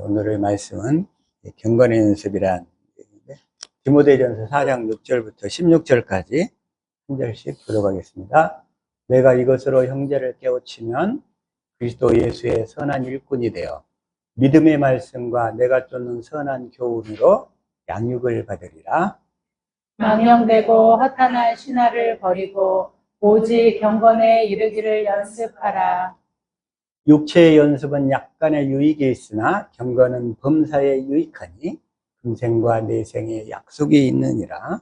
오늘의 말씀은 경건의 연습이란 얘기인데, 디모데전서 4장 6절부터 16절까지 한 절씩 들어가겠습니다. 내가 이것으로 형제를 깨우치면 그리스도 예수의 선한 일꾼이 되어 믿음의 말씀과 내가 쫓는 선한 교훈으로 양육을 받으리라. 망령되고 허탄한 신화를 버리고 오직 경건에 이르기를 연습하라. 육체의 연습은 약간의 유익이 있으나 경건은 범사에 유익하니 금생과 내생에 약속이 있느니라.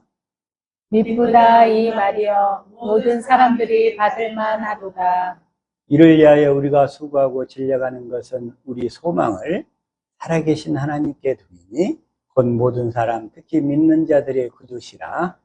미쁘다 이 말이여 모든 사람들이 받을만 하도다. 이를 위하여 우리가 수고하고 진력하는 것은 우리 소망을 살아계신 하나님께 두이니 곧 모든 사람 특히 믿는 자들의 구주시라.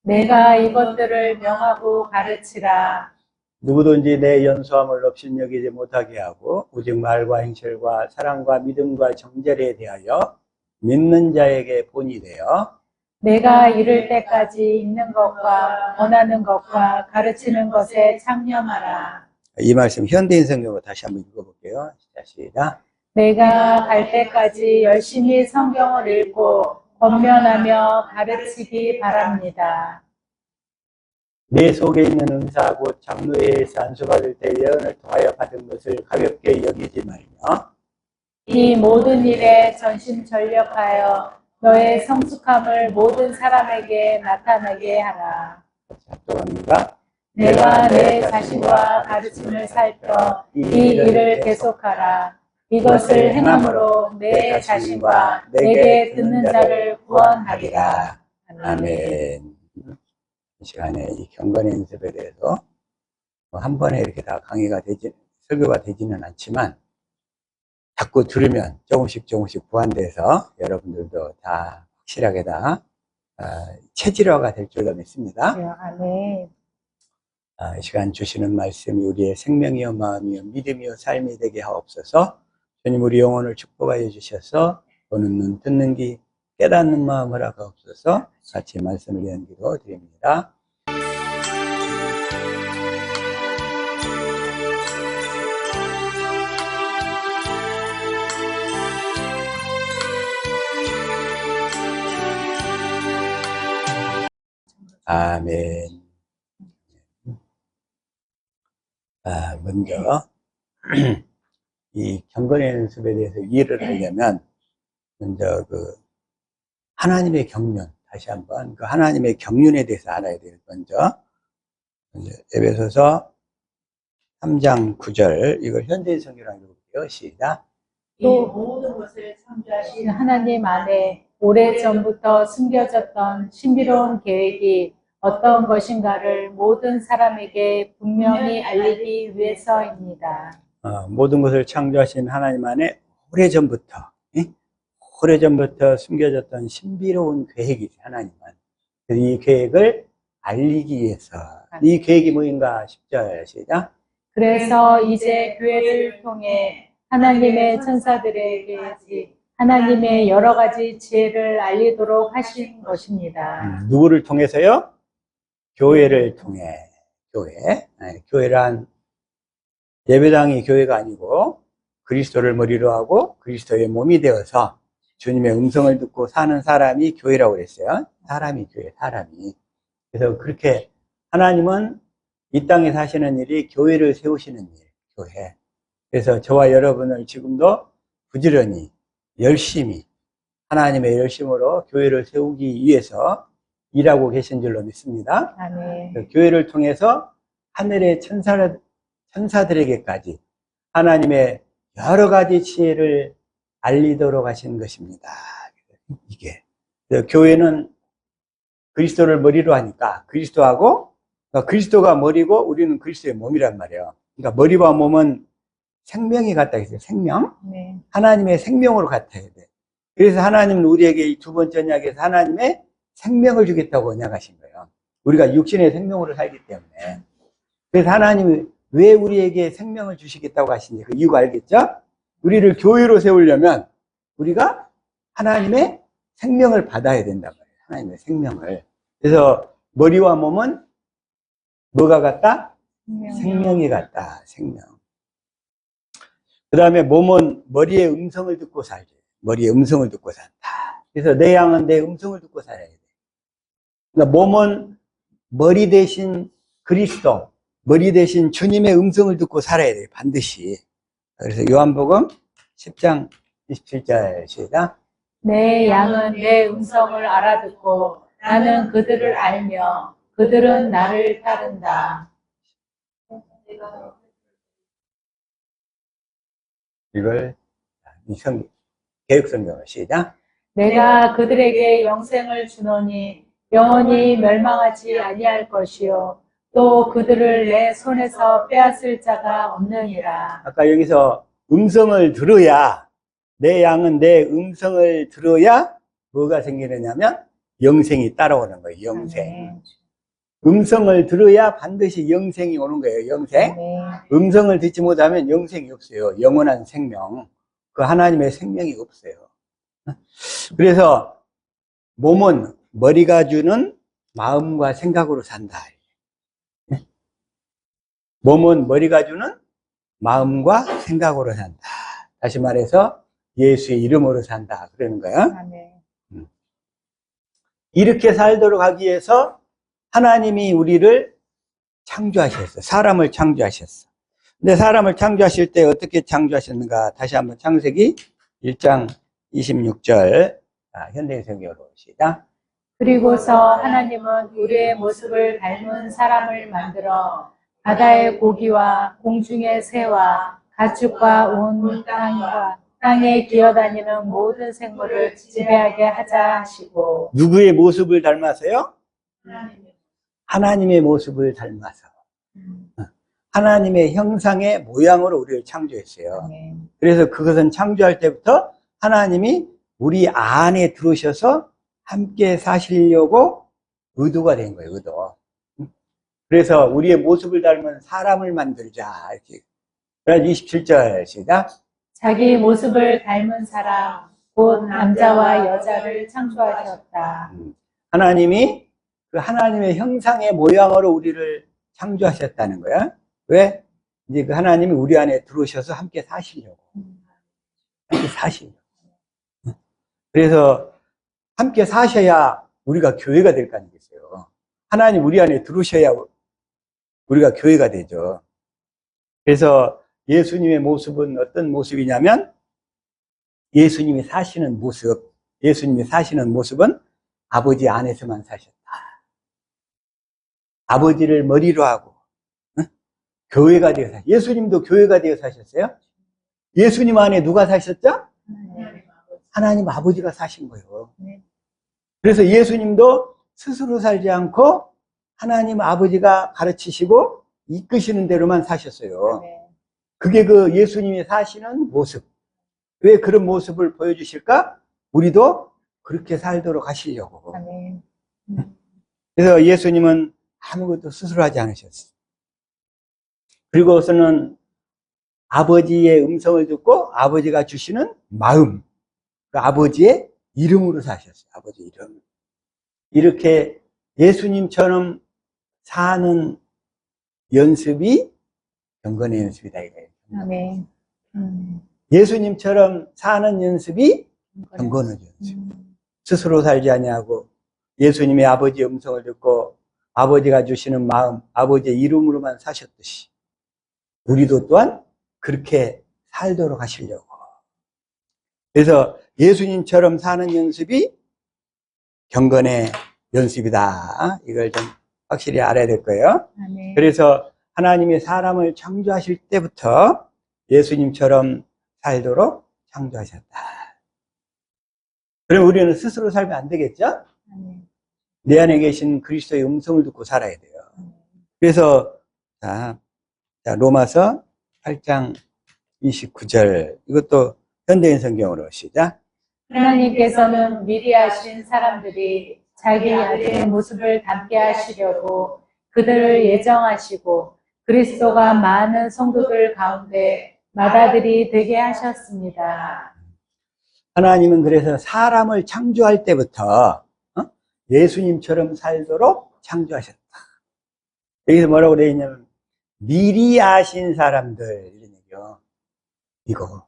내가 이것들을 명하고 가르치라. 누구든지 내 연소함을 업신여기지 못하게 하고 오직 말과 행실과 사랑과 믿음과 정절에 대하여 믿는 자에게 본이 되어 내가 이를 때까지 읽는 것과 원하는 것과 가르치는 것에 창념하라. 이 말씀 현대인 성경으로 다시 한번 읽어볼게요. 시작. 내가 갈 때까지 열심히 성경을 읽고 권면하며 가르치기 바랍니다. 내 속에 있는 은사 곧 장로회에서 안수받을 때 예언을 통하여 받은 것을 가볍게 여기지 말며 이 모든 일에 전심전력하여 너의 성숙함을 모든 사람에게 나타나게 하라. 작동합니다. 내가 내 자신과 가르침을 살펴 이 일을 계속하라. 이것을 행함으로 내 자신과 내게 듣는 자를 구원하리라. 아멘. 이 시간에 이 경건의 연습에 대해서 한 번에 이렇게 다 설교가 되지는 않지만 자꾸 들으면 조금씩 보완돼서 여러분들도 다 확실하게 다 체질화가 될 줄로 믿습니다. 아멘. 이 시간 주시는 말씀이 우리의 생명이요 마음이요 믿음이요 삶이 되게 하옵소서. 주님 우리 영혼을 축복하여 주셔서 보는 눈 듣는 귀 깨닫는 마음 허락하옵소서. 같이 말씀을 위한 기도 드립니다. 아멘. 먼저 이 경건의 연습에 대해서 이해를 하려면 먼저 하나님의 경륜, 다시 한번 그 하나님의 경륜에 대해서 알아야 돼요. 먼저 에베소서 3장 9절 이걸 현대인 성경으로 읽어볼게요. 시작. 또 모든 것을 창조하신 하나님 안에 오래전부터 숨겨졌던 신비로운 계획이 어떤 것인가를 모든 사람에게 분명히 알리기 위해서입니다. 모든 것을 창조하신 하나님 안에 오래전부터 숨겨졌던 신비로운 계획이지, 하나님은. 이 계획을 알리기 위해서. 이 계획이 뭐인가? 10절 시작. 그래서 이제 교회를 통해 하나님의 천사들에게 하나님의 여러 가지 지혜를 알리도록 하신 것입니다. 누구를 통해서요? 교회를 통해. 교회란 예배당이 교회가 아니고 그리스도를 머리로 하고 그리스도의 몸이 되어서 주님의 음성을 듣고 사는 사람이 교회라고 그랬어요. 사람이 교회, 사람이. 그래서 그렇게 하나님은 이 땅에 사시는 일이 교회를 세우시는 일, 교회. 그래서 저와 여러분을 지금도 부지런히 열심히 하나님의 열심으로 교회를 세우기 위해서 일하고 계신 줄로 믿습니다. 아멘. 교회를 통해서 하늘의 천사들에게까지 하나님의 여러 가지 지혜를 알리도록 하신 것입니다. 이게 교회는 그리스도를 머리로 하니까 그리스도하고 그리스도가 머리고 우리는 그리스도의 몸이란 말이에요. 그러니까 머리와 몸은 생명이 같다 했어요. 생명. 네. 하나님의 생명으로 같아야 돼. 그래서 하나님은 우리에게 이 두 번째 언약에서 하나님의 생명을 주겠다고 언약하신 거예요. 우리가 육신의 생명으로 살기 때문에. 그래서 하나님이 왜 우리에게 생명을 주시겠다고 하시는지 그 이유가 알겠죠? 우리를 교회로 세우려면 우리가 하나님의 생명을 받아야 된단 말이에요. 하나님의 생명을. 그래서 머리와 몸은 뭐가 같다? 생명이 같다. 생명. 그 다음에 몸은 머리의 음성을 듣고 살죠. 머리의 음성을 듣고 산다. 그래서 내 양은 내 음성을 듣고 살아야 돼. 그러니까 몸은 머리 대신 그리스도, 머리 대신 주님의 음성을 듣고 살아야 돼요. 반드시. 그래서 요한복음 10장 27절 시작. 내 양은 내 음성을 알아듣고 나는 그들을 알며 그들은 나를 따른다. 이걸 개혁성경으로 시작. 내가 그들에게 영생을 주노니 영원히 멸망하지 아니할 것이요 또 그들을 내 손에서 빼앗을 자가 없느니라. 아까 여기서 음성을 들어야, 내 양은 내 음성을 들어야 뭐가 생기느냐면 영생이 따라오는 거예요. 영생. 음성을 들어야 반드시 영생이 오는 거예요. 영생. 음성을 듣지 못하면 영생이 없어요. 영원한 생명. 그 하나님의 생명이 없어요. 그래서 몸은 머리가 주는 마음과 생각으로 산다. 몸은 머리가 주는 마음과 생각으로 산다. 다시 말해서 예수의 이름으로 산다. 그러는 거야. 이렇게 살도록 하기 위해서 하나님이 우리를 창조하셨어요. 사람을 창조하셨어. 근데 사람을 창조하실 때 어떻게 창조하셨는가? 다시 한번 창세기 1장 26절 현대인 성경으로 시작. 그리고서 하나님은 우리의 모습을 닮은 사람을 만들어 바다의 고기와 공중의 새와 가축과 온 땅에 기어다니는 모든 생물을 지배하게 하자 하시고. 누구의 모습을 닮아서요? 하나님의 모습을 닮아서. 하나님의 형상의 모양으로 우리를 창조했어요. 그래서 그것은 창조할 때부터 하나님이 우리 안에 들어오셔서 함께 사시려고 의도가 된 거예요. 의도. 그래서 우리의 모습을 닮은 사람을 만들자. 이렇게. 그래서 27절 시작. 자기 모습을 닮은 사람, 곧 남자와 여자를 창조하셨다. 하나님이 그 하나님의 형상의 모양으로 우리를 창조하셨다는 거야. 왜? 이제 그 하나님이 우리 안에 들어오셔서 함께 사시려고. 함께 사시려고. 그래서 함께 사셔야 우리가 교회가 될 거 아니겠어요. 하나님 우리 안에 들어오셔야 우리가 교회가 되죠. 그래서 예수님의 모습은 어떤 모습이냐면 예수님이 사시는 모습은 아버지 안에서만 사셨다. 아버지를 머리로 하고 교회가 되어 사셨어요. 예수님도 교회가 되어 사셨어요. 예수님 안에 누가 사셨죠? 하나님 아버지가 사신 거예요. 그래서 예수님도 스스로 살지 않고 하나님 아버지가 가르치시고 이끄시는 대로만 사셨어요. 그게 그 예수님이 사시는 모습. 왜 그런 모습을 보여주실까? 우리도 그렇게 살도록 하시려고. 그래서 예수님은 아무것도 스스로 하지 않으셨어요. 그리고서는 아버지의 음성을 듣고 아버지가 주시는 마음, 그 아버지의 이름으로 사셨어요. 아버지 이름. 이렇게 예수님처럼 사는 연습이 경건의 연습이다 이거예요. 예수님처럼 사는 연습이 경건의 연습. 스스로 살지 아니하고 예수님의 아버지의 음성을 듣고 아버지가 주시는 마음, 아버지의 이름으로만 사셨듯이 우리도 또한 그렇게 살도록 하시려고. 그래서 예수님처럼 사는 연습이 경건의 연습이다. 이걸 좀 확실히 알아야 될 거예요. 그래서 하나님이 사람을 창조하실 때부터 예수님처럼 살도록 창조하셨다. 그럼 우리는 스스로 살면 안 되겠죠? 내 안에 계신 그리스도의 음성을 듣고 살아야 돼요. 그래서 로마서 8장 29절 이것도 현대인 성경으로 시작. 하나님께서는 미리 하신 사람들이 자기 아들의 모습을 닮게 하시려고 그들을 예정하시고 그리스도가 많은 성도들 가운데 맏아들이 되게 하셨습니다. 하나님은 그래서 사람을 창조할 때부터 예수님처럼 살도록 창조하셨다. 여기서 뭐라고 되어 있냐면 미리 아신 사람들 이런 얘기요. 이거.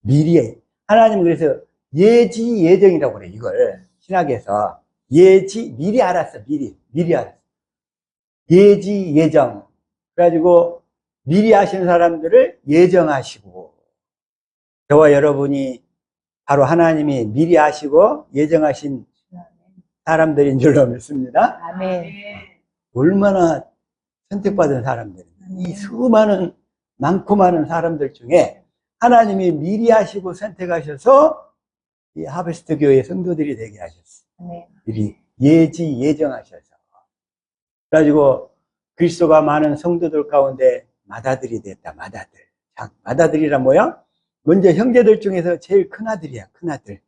미리, 하나님은 그래서 예지, 예정이라고 그래, 이걸. 신학에서. 예지, 미리 알았어, 미리 알았어. 예지, 예정. 그래가지고, 미리 하신 사람들을 예정하시고, 저와 여러분이 바로 하나님이 미리 하시고 예정하신 사람들인 줄로 믿습니다. 아멘. 얼마나 선택받은 사람들입니다. 이 수많은, 많고 많은 사람들 중에 하나님이 미리 하시고 선택하셔서 이 하베스트 교회 성도들이 되게 하셨어요. 아멘. 미리 예정하셔서. 그래가지고 그리스도가 많은 성도들 가운데 맏아들이 됐다, 맏아들. 맏아들이란 뭐야? 먼저 형제들 중에서 제일 큰아들이야, 큰아들.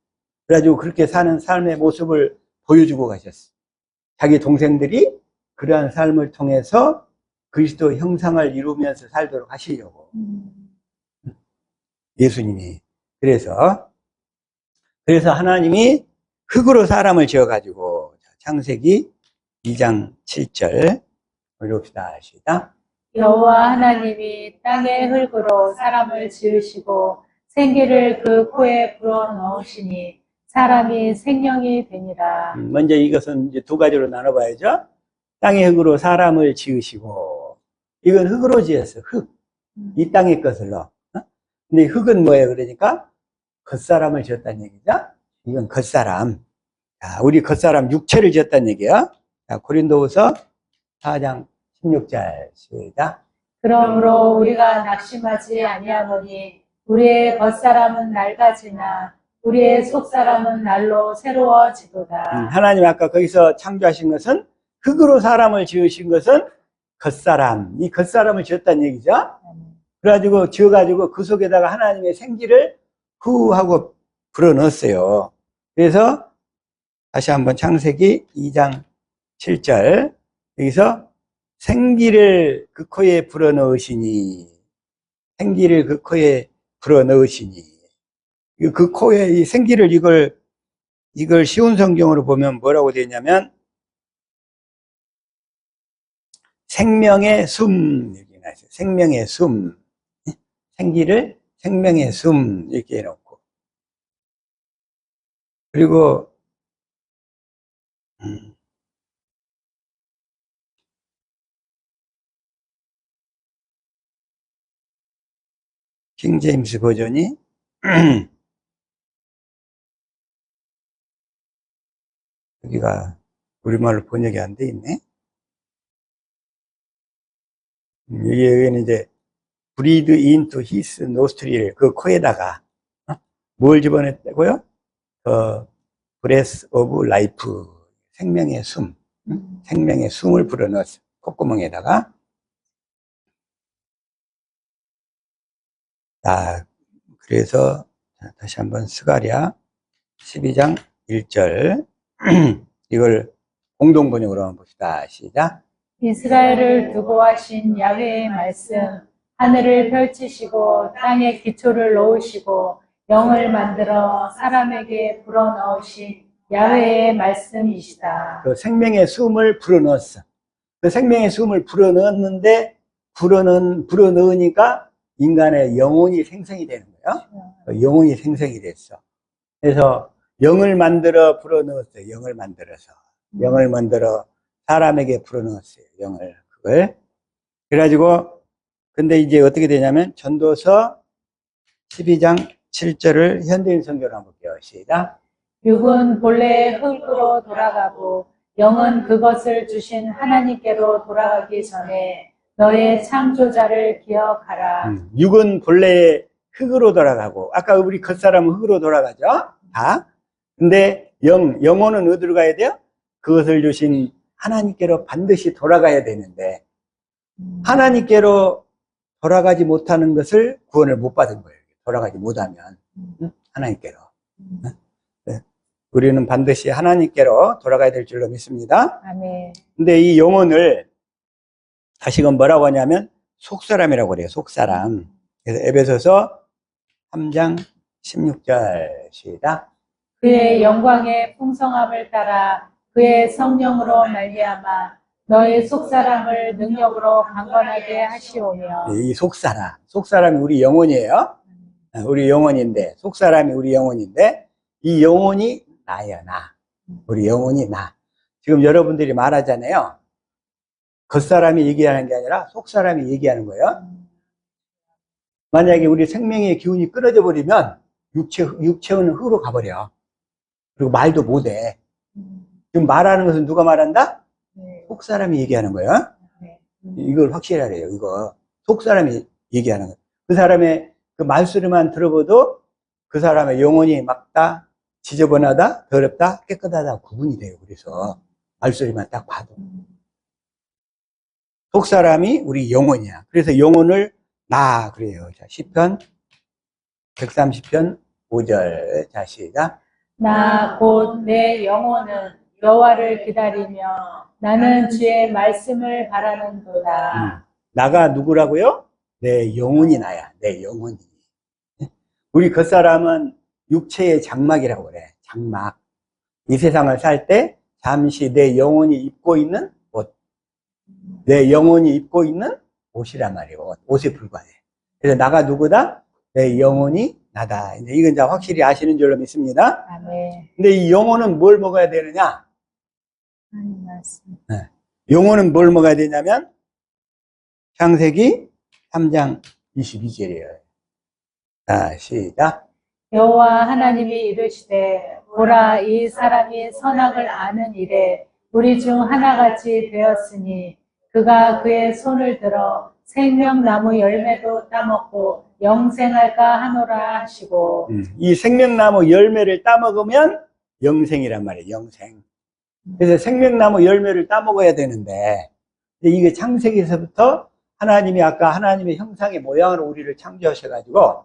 그래가지고 그렇게 사는 삶의 모습을 보여주고 가셨어. 자기 동생들이 그러한 삶을 통해서 그리스도 형상을 이루면서 살도록 하시려고. 예수님이. 그래서 하나님이 흙으로 사람을 지어가지고, 창세기 2장 7절. 읽읍시다. 시작. 여호와 하나님이 땅의 흙으로 사람을 지으시고 생기를 그 코에 불어넣으시니 사람이 생명이 되니라. 먼저 이것은 이제 두 가지로 나눠봐야죠. 땅의 흙으로 사람을 지으시고, 이건 흙으로 지었어, 흙. 이 땅의 것을로. 근데 흙은 뭐예요? 그러니까 겉사람을 지었다는 얘기죠. 이건 겉사람. 자, 우리 겉사람 육체를 지었다는 얘기야. 자, 고린도후서 4장 16절 시작. 그러므로 우리가 낙심하지 아니하노니 우리의 겉사람은 낡아지나 우리의 속사람은 날로 새로워지도다. 하나님 아까 거기서 창조하신 것은 흙으로 사람을 지으신 것은 겉사람, 이 겉사람을 지었다는 얘기죠. 그래가지고 지어가지고 그 속에다가 하나님의 생기를 후 하고 불어넣었어요. 그래서 다시 한번 창세기 2장 7절 여기서 생기를 그 코에 불어넣으시니, 생기를 그 코에 불어넣으시니, 그 코에 이 생기를 이걸 쉬운 성경으로 보면 뭐라고 되어 있냐면 생명의 숨 이렇게 나왔어요. 생명의 숨. 생기를 생명의 숨 이렇게 해놓고, 그리고 킹 제임스 버전이 여기가 우리말로 번역이 안 돼 있네. 여기는 이제 breathe into his nostril, 그 코에다가 뭘 집어넣었다고요? breath of life, 생명의 숨, 생명의 숨을 불어넣었어. 콧구멍에다가. 자, 그래서 다시 한번 스가랴 12장 1절 이걸 공동번역으로 한번 봅시다. 시작. 이스라엘을 두고 하신 야훼의 말씀, 하늘을 펼치시고 땅에 기초를 놓으시고 영을 만들어 사람에게 불어넣으신 야훼의 말씀이시다. 그 생명의 숨을 불어넣었어. 그 생명의 숨을 불어넣었는데 불어넣으니까 인간의 영혼이 생성이 되는 거예요. 영혼이 생성이 됐어. 그래서 영을 만들어 불어넣었어요. 영을 만들어 사람에게 불어넣었어요. 영을, 그걸. 그래가지고, 근데 이제 어떻게 되냐면, 전도서 12장 7절을 현대인 성경으로 한번 볼게요. 시작. 육은 본래 흙으로 돌아가고, 영은 그것을 주신 하나님께로 돌아가기 전에 너의 창조자를 기억하라. 육은 본래 흙으로 돌아가고, 아까 우리 겉사람은 흙으로 돌아가죠? 다. 근데 영혼은 어디로 가야 돼요? 그것을 주신 하나님께로 반드시 돌아가야 되는데, 하나님께로 돌아가지 못하는 것을 구원을 못 받은 거예요. 돌아가지 못하면. 하나님께로. 네. 우리는 반드시 하나님께로 돌아가야 될 줄로 믿습니다. 아멘. 근데 이 영혼을 다시금 뭐라고 하냐면 속사람이라고 그래요. 속사람. 그래서 에베소서 3장 16절 시작. 그의 영광의 풍성함을 따라 그의 성령으로 말미암아 너의 속사람을 능력으로 강건하게 하시오며. 이 속사람이 우리 영혼이에요. 우리 영혼인데, 속 사람이 우리 영혼인데, 이 영혼이 나야, 나. 우리 영혼이 나. 지금 여러분들이 말하잖아요. 겉사람이 얘기하는 게 아니라 속 사람이 얘기하는 거예요. 만약에 우리 생명의 기운이 끊어져 버리면 육체는 흙으로 가버려. 그리고 말도 못해. 지금 말하는 것은 누가 말한다? 속 사람이 얘기하는 거예요. 이걸 확실히 알아요. 이거 속 사람이 얘기하는 거예요. 그 사람의 그 말소리만 들어봐도 그 사람의 영혼이 막다, 지저분하다, 더럽다, 깨끗하다 구분이 돼요. 그래서 말소리만 딱 봐도. 속 사람이 우리 영혼이야. 그래서 영혼을 나 그래요. 자, 시편 130편 5절. 자, 시작. 나 곧 내 영혼은 여호와를 기다리며 나는 주의 말씀을 바라는도다. 나가 누구라고요? 내 영혼이 나야. 내 영혼이. 우리 겉사람은 육체의 장막이라고 그래. 장막. 이 세상을 살 때 잠시 내 영혼이 입고 있는 옷. 내 영혼이 입고 있는 옷이란 말이에요. 옷에 불과해. 그래서 나가 누구다? 내 영혼이 나다. 이건 이제 확실히 아시는 줄로 믿습니다. 아멘. 근데 이 영혼은 뭘 먹어야 되느냐? 하나님 말씀. 영혼은 뭘 먹어야 되냐면 창세기 3장 22절이에요. 자, 시작. 여호와 하나님이 이르시되 보라 이 사람이 선악을 아는 일에 우리 중 하나같이 되었으니 그가 그의 손을 들어 생명나무 열매도 따먹고 영생할까 하노라 하시고. 이 생명나무 열매를 따먹으면 영생이란 말이에요. 영생. 그래서 생명나무 열매를 따먹어야 되는데 이게 창세기에서부터 하나님이 아까 하나님의 형상의 모양으로 우리를 창조하셔가지고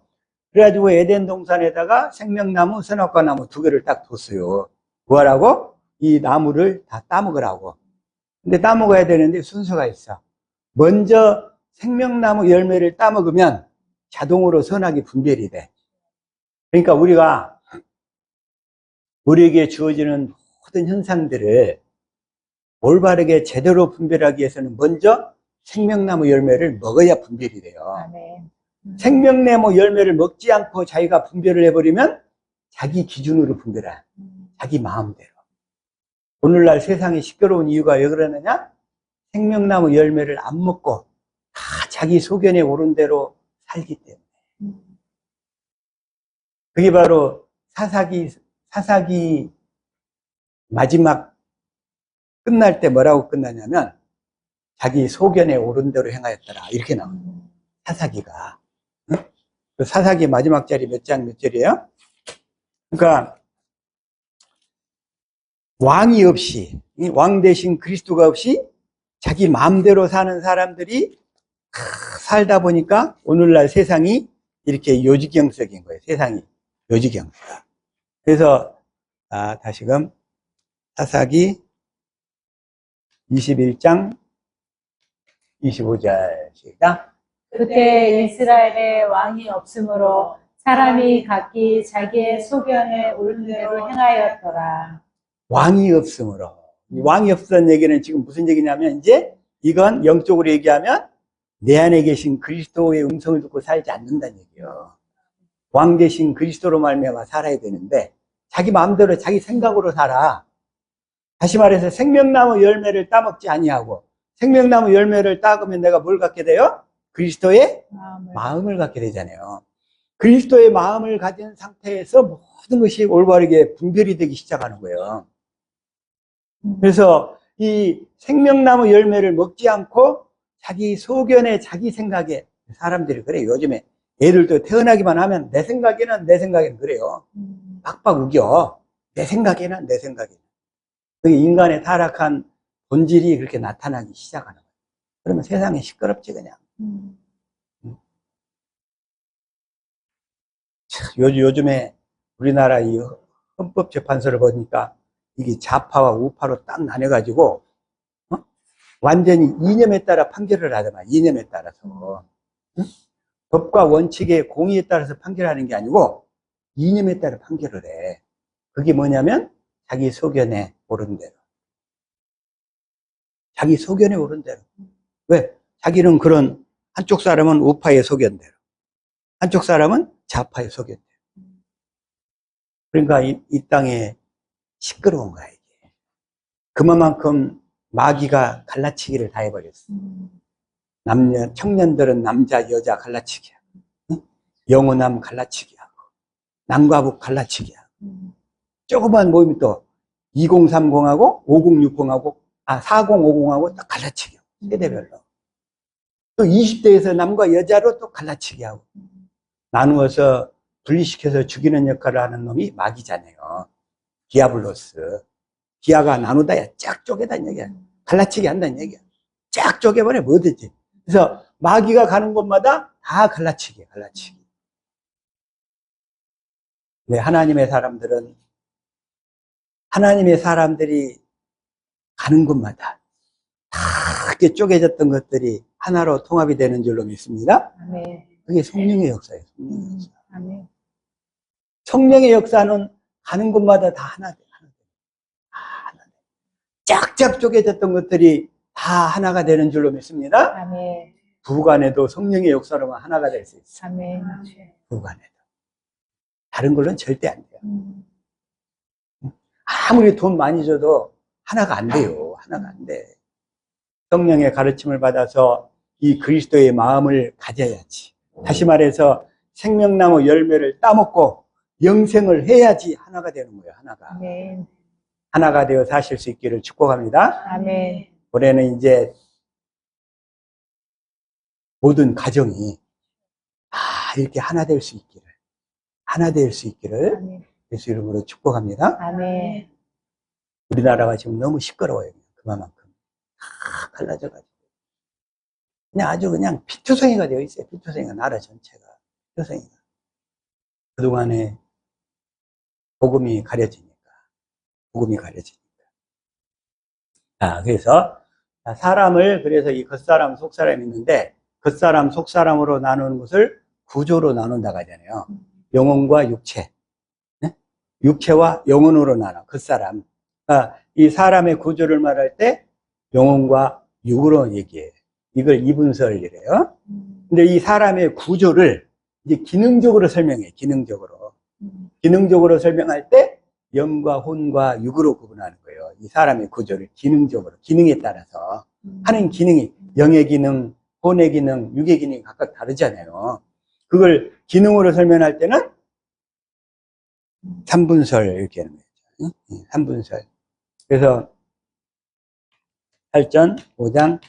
그래가지고 에덴 동산에다가 생명나무, 선악과 나무 두 개를 딱 뒀어요. 뭐하라고? 이 나무를 다 따먹으라고. 근데 따먹어야 되는데 순서가 있어. 먼저 생명나무 열매를 따먹으면 자동으로 선악이 분별이 돼. 그러니까 우리에게 주어지는 모든 현상들을 올바르게 제대로 분별하기 위해서는 먼저 생명나무 열매를 먹어야 분별이 돼요. 아멘. 생명나무 열매를 먹지 않고 자기가 분별을 해버리면 자기 기준으로 분별해. 자기 마음대로. 오늘날 세상이 시끄러운 이유가 왜 그러느냐? 생명나무 열매를 안 먹고 다 자기 소견에 오른 대로 살기 때문에. 그게 바로 사사기 마지막 끝날 때 뭐라고 끝나냐면 자기 소견에 오른 대로 행하였더라. 이렇게 나옵니다. 사사기가. 그 사사기 마지막 자리 몇 장 몇 절이에요? 그러니까 왕이 없이, 왕 대신 그리스도가 없이 자기 마음대로 사는 사람들이 살다 보니까 오늘날 세상이 이렇게 요지경색인 거예요. 세상이 요지경색. 그래서 다시금 사사기 21장 25절 시작. 그때 이스라엘에 왕이 없으므로 사람이 각기 자기의 소견에 옳은 대로 행하였더라. 왕이 없으므로. 왕이 없었다는 얘기는 지금 무슨 얘기냐면 이제 이건 영적으로 얘기하면 내 안에 계신 그리스도의 음성을 듣고 살지 않는다는 얘기예요. 왕 대신 그리스도로 말미암아 살아야 되는데 자기 마음대로 자기 생각으로 살아. 다시 말해서 생명나무 열매를 따먹지 아니하고 생명나무 열매를 따으면 내가 뭘 갖게 돼요? 그리스도의 마음을 갖게 되잖아요. 그리스도의 마음을 가진 상태에서 모든 것이 올바르게 분별이 되기 시작하는 거예요. 그래서 이 생명나무 열매를 먹지 않고 자기 소견에 자기 생각에 사람들이 그래요. 요즘에 애들도 태어나기만 하면 내 생각에는 그래요. 빡빡 우겨. 내 생각에는. 인간의 타락한 본질이 그렇게 나타나기 시작하는 거예요. 그러면 세상이 시끄럽지 그냥. 요즘에 우리나라 이 헌법재판소를 보니까 이게 좌파와 우파로 딱 나뉘어가지고 완전히 이념에 따라 판결을 하더만. 이념에 따라서. 법과 원칙의 공의에 따라서 판결하는 게 아니고 이념에 따라 판결을 해. 그게 뭐냐면 자기 소견에 오른 대로. 자기 소견에 오른 대로. 왜? 자기는 그런 한쪽 사람은 우파의 소견대로, 한쪽 사람은 좌파에 속였대요. 그러니까 이 땅에 시끄러운 거야, 이게. 그만큼 마귀가 갈라치기를 다 해버렸어. 청년들은 남자, 여자 갈라치기 하고, 응? 영호남 갈라치기 하고, 남과 북 갈라치기 하고, 조그만 모임이 또 2030하고 5060하고, 4050하고 딱 갈라치기 하고, 세대별로. 또 20대에서 남과 여자로 또 갈라치기 하고, 나누어서 분리시켜서 죽이는 역할을 하는 놈이 마귀잖아요. 디아블로스. 디아가 나누다야 쫙 쪼개다는 얘기야. 갈라치기 한다는 얘기야. 쫙 쪼개버려 뭐든지. 그래서 마귀가 가는 곳마다 다 갈라치기. 네, 하나님의 사람들이 가는 곳마다 다 이렇게 쪼개졌던 것들이 하나로 통합이 되는 줄로 믿습니다. 그게 성령의 역사예요. 성령의 역사. 성령의 역사는 가는 곳마다 다 하나 돼. 쫙쫙 쪼개졌던 것들이 다 하나가 되는 줄로 믿습니다. 부부간에도 성령의 역사로만 하나가 될 수 있어요. 부부간에도. 다른 걸로는 절대 안 돼요. 아무리 돈 많이 줘도 하나가 안 돼요. 하나가 안 돼. 성령의 가르침을 받아서 이 그리스도의 마음을 가져야지. 다시 말해서 생명나무 열매를 따먹고 영생을 해야지 하나가 되는 거예요. 하나가. 하나가 되어 사실 수 있기를 축복합니다. 올해는 이제 모든 가정이 다 이렇게 하나 될 수 있기를 예수 이름으로 축복합니다. 우리나라가 지금 너무 시끄러워요. 그만큼 다 갈라져가지고 그냥 아주 그냥 피투성이가 되어 있어요. 피투성이가, 나라 전체가 피투성이가. 그동안에 복음이 가려지니까. 그래서 사람을, 그래서 이 겉사람 속사람이 있는데, 겉사람 속사람으로 나누는 것을 구조로 나눈다고 하잖아요. 영혼과 육체, 네? 육체와 영혼으로 나눠. 겉사람. 이 사람의 구조를 말할 때 영혼과 육으로 얘기해요. 이걸 이분설이래요. 근데 이 사람의 구조를 이제 기능적으로 설명해. 기능적으로 설명할 때 영과 혼과 육으로 구분하는 거예요. 이 사람의 구조를 기능적으로, 기능에 따라서 하는 기능이, 영의 기능, 혼의 기능, 육의 기능이 각각 다르잖아요. 그걸 기능으로 설명할 때는 삼분설 이렇게 하는 거죠. 삼분설. 그래서 8전 5장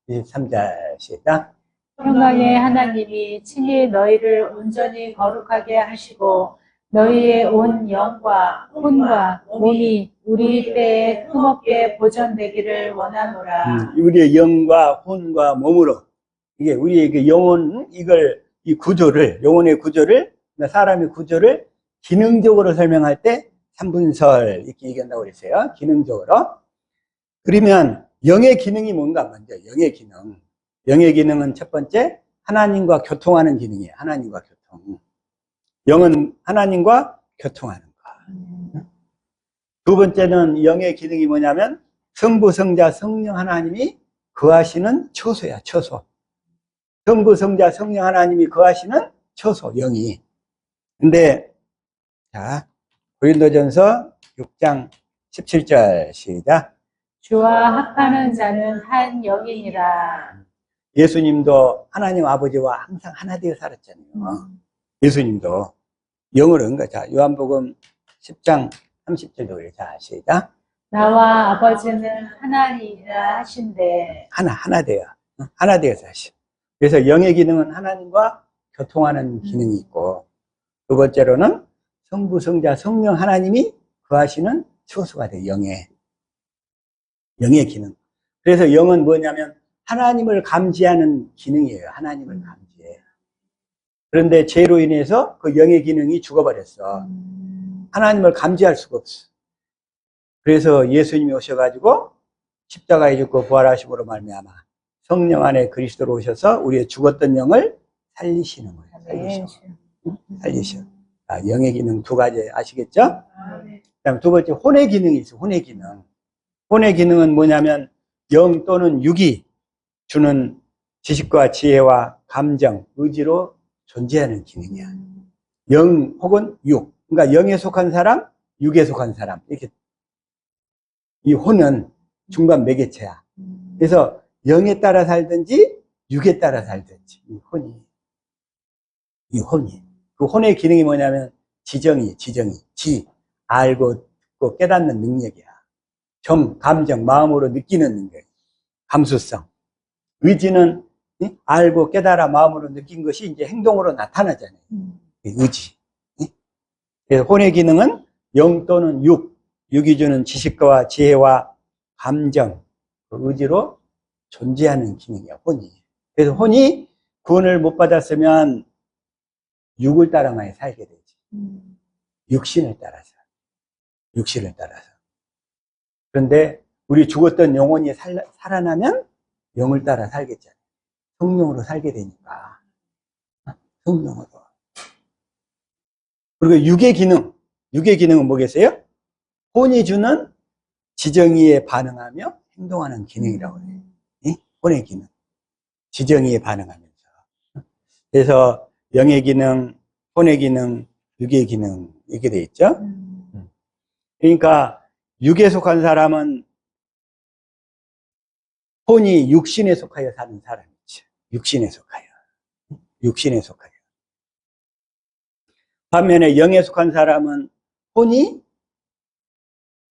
23절 시작. 평강의 하나님이 친히 너희를 온전히 거룩하게 하시고 너희의 온 영과 혼과 몸이 우리 때에 흠없게 보존되기를 원하노라. 우리의 영과 혼과 몸으로, 이게 우리의 그 영혼, 이 구조를, 영혼의 구조를, 사람의 구조를 기능적으로 설명할 때 삼분설 이렇게 얘기한다고 그랬어요. 기능적으로. 그러면 영의 기능이 뭔가 먼저, 영의 기능은 첫 번째 하나님과 교통하는 기능이에요. 하나님과 교통. 영은 하나님과 교통하는 거. 두 번째는 영의 기능이 뭐냐면 성부, 성자, 성령 하나님이 거하시는 처소야, 처소. 성부, 성자, 성령 하나님이 거하시는 처소, 영이. 근데 자, 고린도전서 6장 17절 시작. 주와 합하는 자는 한 영이니라. 예수님도 하나님 아버지와 항상 하나 되어 살았잖아요. 예수님도 영으로 한 거죠. 자, 요한복음 10장 30절도 그래요. 자, 시작. 나와 아버지는 하나니라 하신대. 하나 돼요. 하나 되어서 하시. 그래서 영의 기능은 하나님과 교통하는 기능이 있고, 두 번째로는 성부, 성자, 성령 하나님이 거하시는 처소가 돼요. 영의 기능. 그래서 영은 뭐냐면 하나님을 감지하는 기능이에요. 하나님을 감지해. 그런데 죄로 인해서 그 영의 기능이 죽어버렸어. 하나님을 감지할 수가 없어. 그래서 예수님이 오셔가지고 십자가에 죽고 부활하심으로 말미암아 성령 안에 그리스도로 오셔서 우리의 죽었던 영을 살리시는 거예요. 살리셔. 영의 기능 두 가지 아시겠죠? 그다음 두 번째 혼의 기능이 있어요. 혼의 기능. 혼의 기능은 뭐냐면 영 또는 육이 주는 지식과 지혜와 감정, 의지로 존재하는 기능이야. 영 혹은 육. 그러니까 영에 속한 사람, 육에 속한 사람. 이렇게. 이 혼은 중간 매개체야. 그래서 영에 따라 살든지 육에 따라 살든지 이 혼이 그 혼의 기능이 뭐냐면 지정이 알고 듣고 깨닫는 능력이야. 감정, 마음으로 느끼는 능력, 감수성. 의지는 알고 깨달아 마음으로 느낀 것이 이제 행동으로 나타나잖아요. 의지. 그래서 혼의 기능은 영 또는 육이 주는 지식과 지혜와 감정, 의지로 존재하는 기능이야, 혼이. 그래서 혼이 구원을 못 받았으면 육을 따라만 살게 되지. 육신을 따라서. 그런데 우리 죽었던 영혼이 살아나면 영을 따라 살겠잖아요. 성령으로 살게 되니까. 성령으로. 그리고 육의 기능은 뭐겠어요? 혼이 주는 지정의에 반응하며 행동하는 기능이라고 해요. 혼의 기능. 지정의에 반응하면서. 그래서 영의 기능, 혼의 기능, 육의 기능 이렇게 돼 있죠. 그러니까 육에 속한 사람은 혼이 육신에 속하여 사는 사람이죠. 육신에 속하여. 반면에 영에 속한 사람은 혼이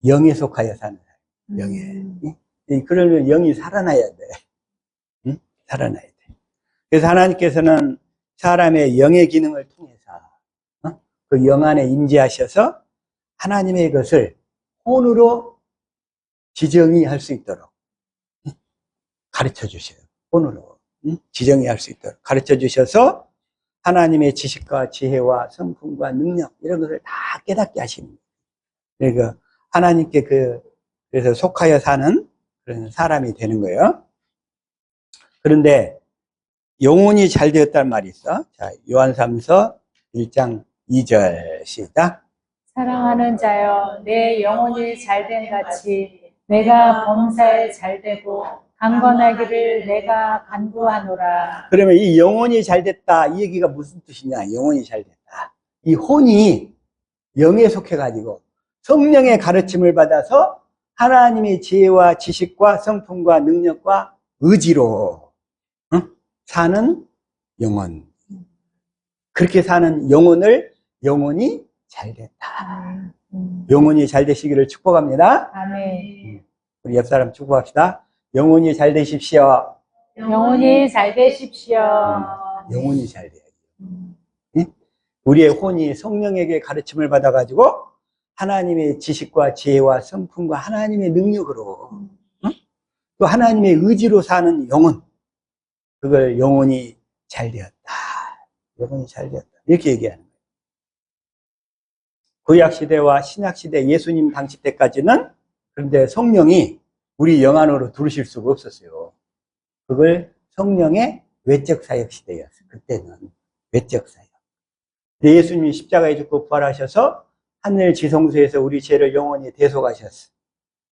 영에 속하여 사는 사람. 영에. 그러면 영이 살아나야 돼. 살아나야 돼. 그래서 하나님께서는 사람의 영의 기능을 통해서 그 영 안에 임재하셔서 하나님의 것을 혼으로 지정이 할 수 있도록 가르쳐 주셔요. 혼으로 지정이 할 수 있도록 가르쳐 주셔서 하나님의 지식과 지혜와 성품과 능력 이런 것을 다 깨닫게 하시는 거예요. 그러니까 하나님께 그래서 속하여 사는 그런 사람이 되는 거예요. 그런데 영혼이 잘 되었단 말이 있어. 자, 요한3서 1장 2절 시작. 사랑하는 자여, 내 영혼이 잘된 같이 내가 범사에 잘되고 강건하기를 내가 간구하노라. 그러면 이 영혼이 잘됐다 이 얘기가 무슨 뜻이냐? 영혼이 잘됐다. 이 혼이 영에 속해가지고 성령의 가르침을 받아서 하나님의 지혜와 지식과 성품과 능력과 의지로 사는 영혼. 그렇게 사는 영혼이 잘됐다. 영혼이 잘 되시기를 축복합니다. 아멘. 우리 옆 사람 축복합시다. 영혼이 잘 되십시오. 영혼이 잘 되십시오. 영혼이 잘 돼야지. 우리의 혼이 성령에게 가르침을 받아가지고 하나님의 지식과 지혜와 성품과 하나님의 능력으로 또 하나님의 의지로 사는 영혼, 그걸 영혼이 잘 되었다. 영혼이 잘 되었다. 이렇게 얘기하는 거예요. 구약시대와 신약시대 예수님 당시 때까지는 그런데 성령이 우리 영 안으로 들어오실 수가 없었어요. 그걸 성령의 외적 사역 시대였어요. 그때는 외적 사역. 예수님이 십자가에 죽고 부활하셔서 하늘 지성소에서 우리 죄를 영원히 대속하셨어.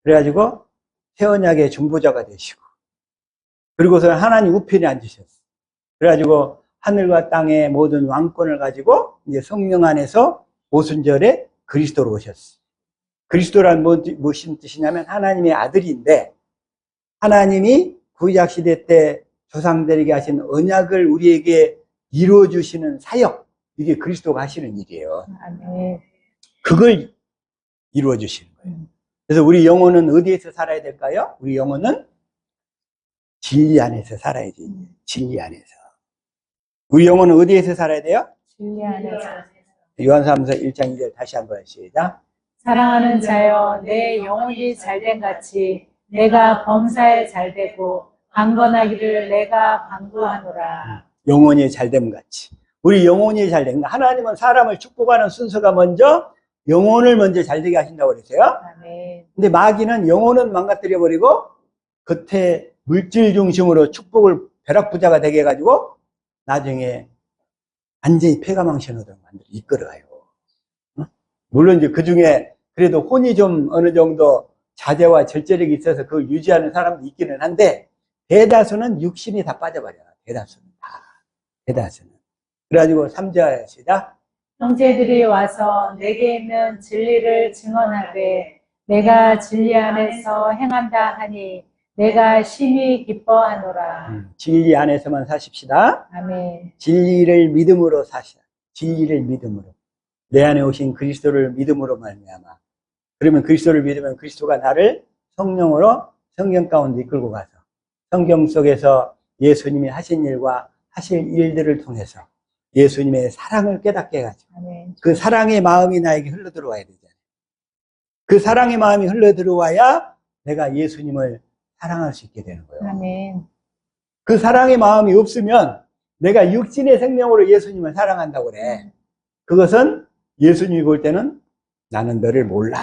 그래가지고 새 언약의 중보자가 되시고, 그리고서 하나님 우편에 앉으셨어. 그래가지고 하늘과 땅의 모든 왕권을 가지고 이제 성령 안에서 오순절에 그리스도로 오셨어. 그리스도란 무슨 뜻이냐면 하나님의 아들인데, 하나님이 구약 시대 때 조상들에게 하신 언약을 우리에게 이루어 주시는 사역, 이게 그리스도가 하시는 일이에요. 아멘. 그걸 이루어 주시는 거예요. 그래서 우리 영혼은 어디에서 살아야 될까요? 우리 영혼은 진리 안에서 살아야지. 진리 안에서. 우리 영혼은 어디에서 살아야 돼요? 진리 안에서. 요한3서 1장 2절 다시 한번 시작. 사랑하는 자여, 내 영혼이 잘된 같이 내가 범사에 잘되고 강건하기를 내가 간구하노라. 영혼이 잘됨 같이. 우리 영혼이 잘된 거. 하나님은 사람을 축복하는 순서가 먼저 영혼을 먼저 잘되게 하신다고 그랬어요. 아멘. 근데 마귀는 영혼은 망가뜨려 버리고 겉에 물질 중심으로 축복을 벼락부자가 되게 해가지고 나중에 완전히 폐가망신으로 만들어 이끌어가요. 물론 이제 그 중에 그래도 혼이 좀 어느 정도 자제와 절제력이 있어서 그걸 유지하는 사람도 있기는 한데 대다수는 육신이 다 빠져버려요. 대다수는 다. 대다수는. 그래가지고 3절 시작. 형제들이 와서 내게 있는 진리를 증언하되 내가 진리 안에서 행한다 하니 내가 심히 기뻐하노라. 진리 안에서만 사십시다. 아멘. 진리를 믿음으로 사시라. 진리를 믿음으로. 내 안에 오신 그리스도를 믿음으로 말미암아. 그러면 그리스도를 믿으면 그리스도가 나를 성령으로 성경 가운데 이끌고 가서 성경 속에서 예수님이 하신 일과 하실 일들을 통해서 예수님의 사랑을 깨닫게 해가지고 아멘. 그 사랑의 마음이 나에게 흘러들어와야 되잖아요. 그 사랑의 마음이 흘러들어와야 내가 예수님을 사랑할 수 있게 되는 거예요. 아멘. 그 사랑의 마음이 없으면 내가 육신의 생명으로 예수님을 사랑한다고 그래. 그것은 예수님이 볼 때는 나는 너를 몰라.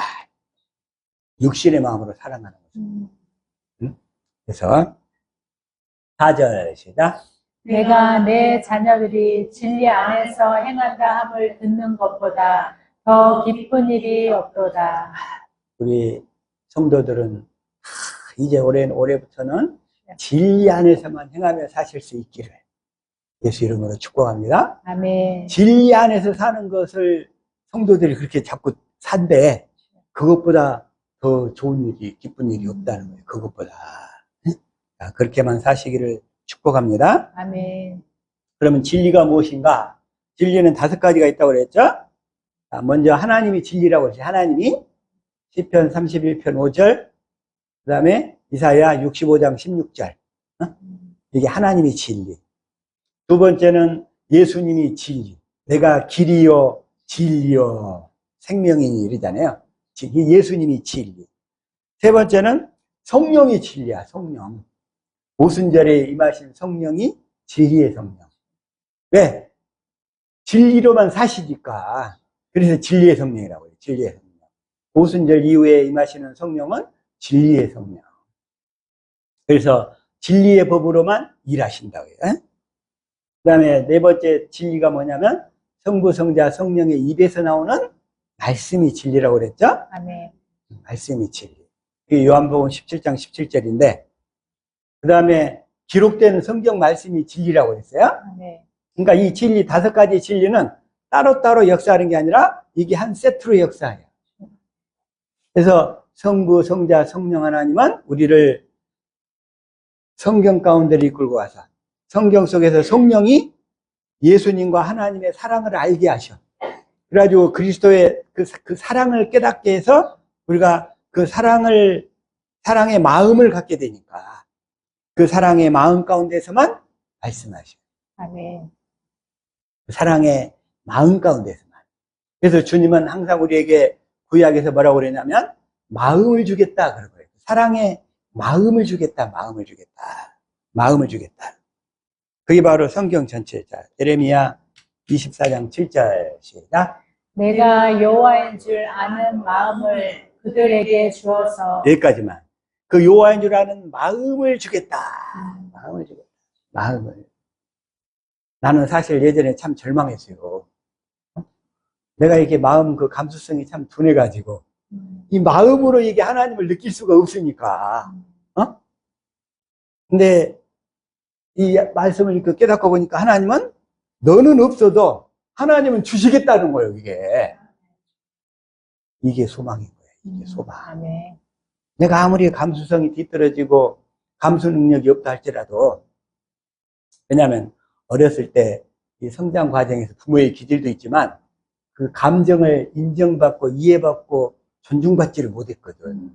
육신의 마음으로 사랑하는 거죠. 그래서 4절 시작. 내가 내 자녀들이 진리 안에서 행한다 함을 듣는 것보다 더 기쁜 일이 없도다. 우리 성도들은 이제 올해부터는 진리 안에서만 행하며 사실 수 있기를 예수 이름으로 축복합니다. 아멘. 진리 안에서 사는 것을 성도들이 그렇게 자꾸 산대 그것보다 더 좋은 일이 기쁜 일이 없다는 거예요. 그것보다. 자, 그렇게만 사시기를 축복합니다. 아멘. 그러면 진리가 무엇인가? 진리는 5가지가 있다고 그랬죠? 자, 먼저 하나님이 진리라고 했어요. 하나님이 시편 31편 5절, 그 다음에 이사야 65장 16절. 이게 하나님이 진리. 두 번째는 예수님이 진리. 내가 길이요, 진리요, 생명이니 이러잖아요. 예수님이 진리. 세 번째는 성령이 진리야, 성령. 오순절에 임하신 성령이 진리의 성령. 왜? 진리로만 사시니까. 그래서 진리의 성령이라고 해요. 진리의 성령. 오순절 이후에 임하시는 성령은 진리의 성령. 그래서 진리의 법으로만 일하신다고 해요. 그 다음에 네 번째 진리가 뭐냐면 성부, 성자, 성령의 입에서 나오는 말씀이 진리라고 그랬죠? 아멘. 말씀이 진리. 이게 요한복음 17장 17절인데 그 다음에 기록되는 성경 말씀이 진리라고 했어요. 아멘. 그러니까 이 진리 5가지 진리는 따로따로 역사하는 게 아니라 이게 한 세트로 역사해요. 그래서 성부, 성자, 성령 하나님은 우리를 성경 가운데로 이끌고 와서 성경 속에서 성령이 예수님과 하나님의 사랑을 알게 하셔. 그래가지고 그리스도의 그 사랑을 깨닫게 해서 우리가 그 사랑의 마음을 갖게 되니까 그 사랑의 마음 가운데서만 말씀하셔. 아멘. 그 사랑의 마음 가운데서만. 그래서 주님은 항상 우리에게 구약에서 뭐라고 그랬냐면 마음을 주겠다 그런 거예요. 사랑의 마음을 주겠다, 마음을 주겠다, 마음을 주겠다. 그게 바로 성경 전체. 자, 예레미야 24장 7절 시작. 내가 여호와인 줄 아는 마음을 그들에게 주어서 여기까지만. 그 여호와인 줄 아는 마음을 주겠다. 마음을 주겠다. 마음을. 나는 사실 예전에 참 절망했어요. 내가 이렇게 마음 그 감수성이 참 둔해가지고 이 마음으로 이게 하나님을 느낄 수가 없으니까. 근데 이 말씀을 이렇게 깨닫고 보니까 하나님은 너는 없어도 하나님은 주시겠다는 거예요, 이게. 이게 소망인 거예요, 이게 소망. 아멘. 내가 아무리 감수성이 뒤떨어지고 감수 능력이 없다 할지라도, 왜냐하면 어렸을 때 이 성장 과정에서 부모의 기질도 있지만 그 감정을 인정받고 이해받고 존중받지를 못했거든.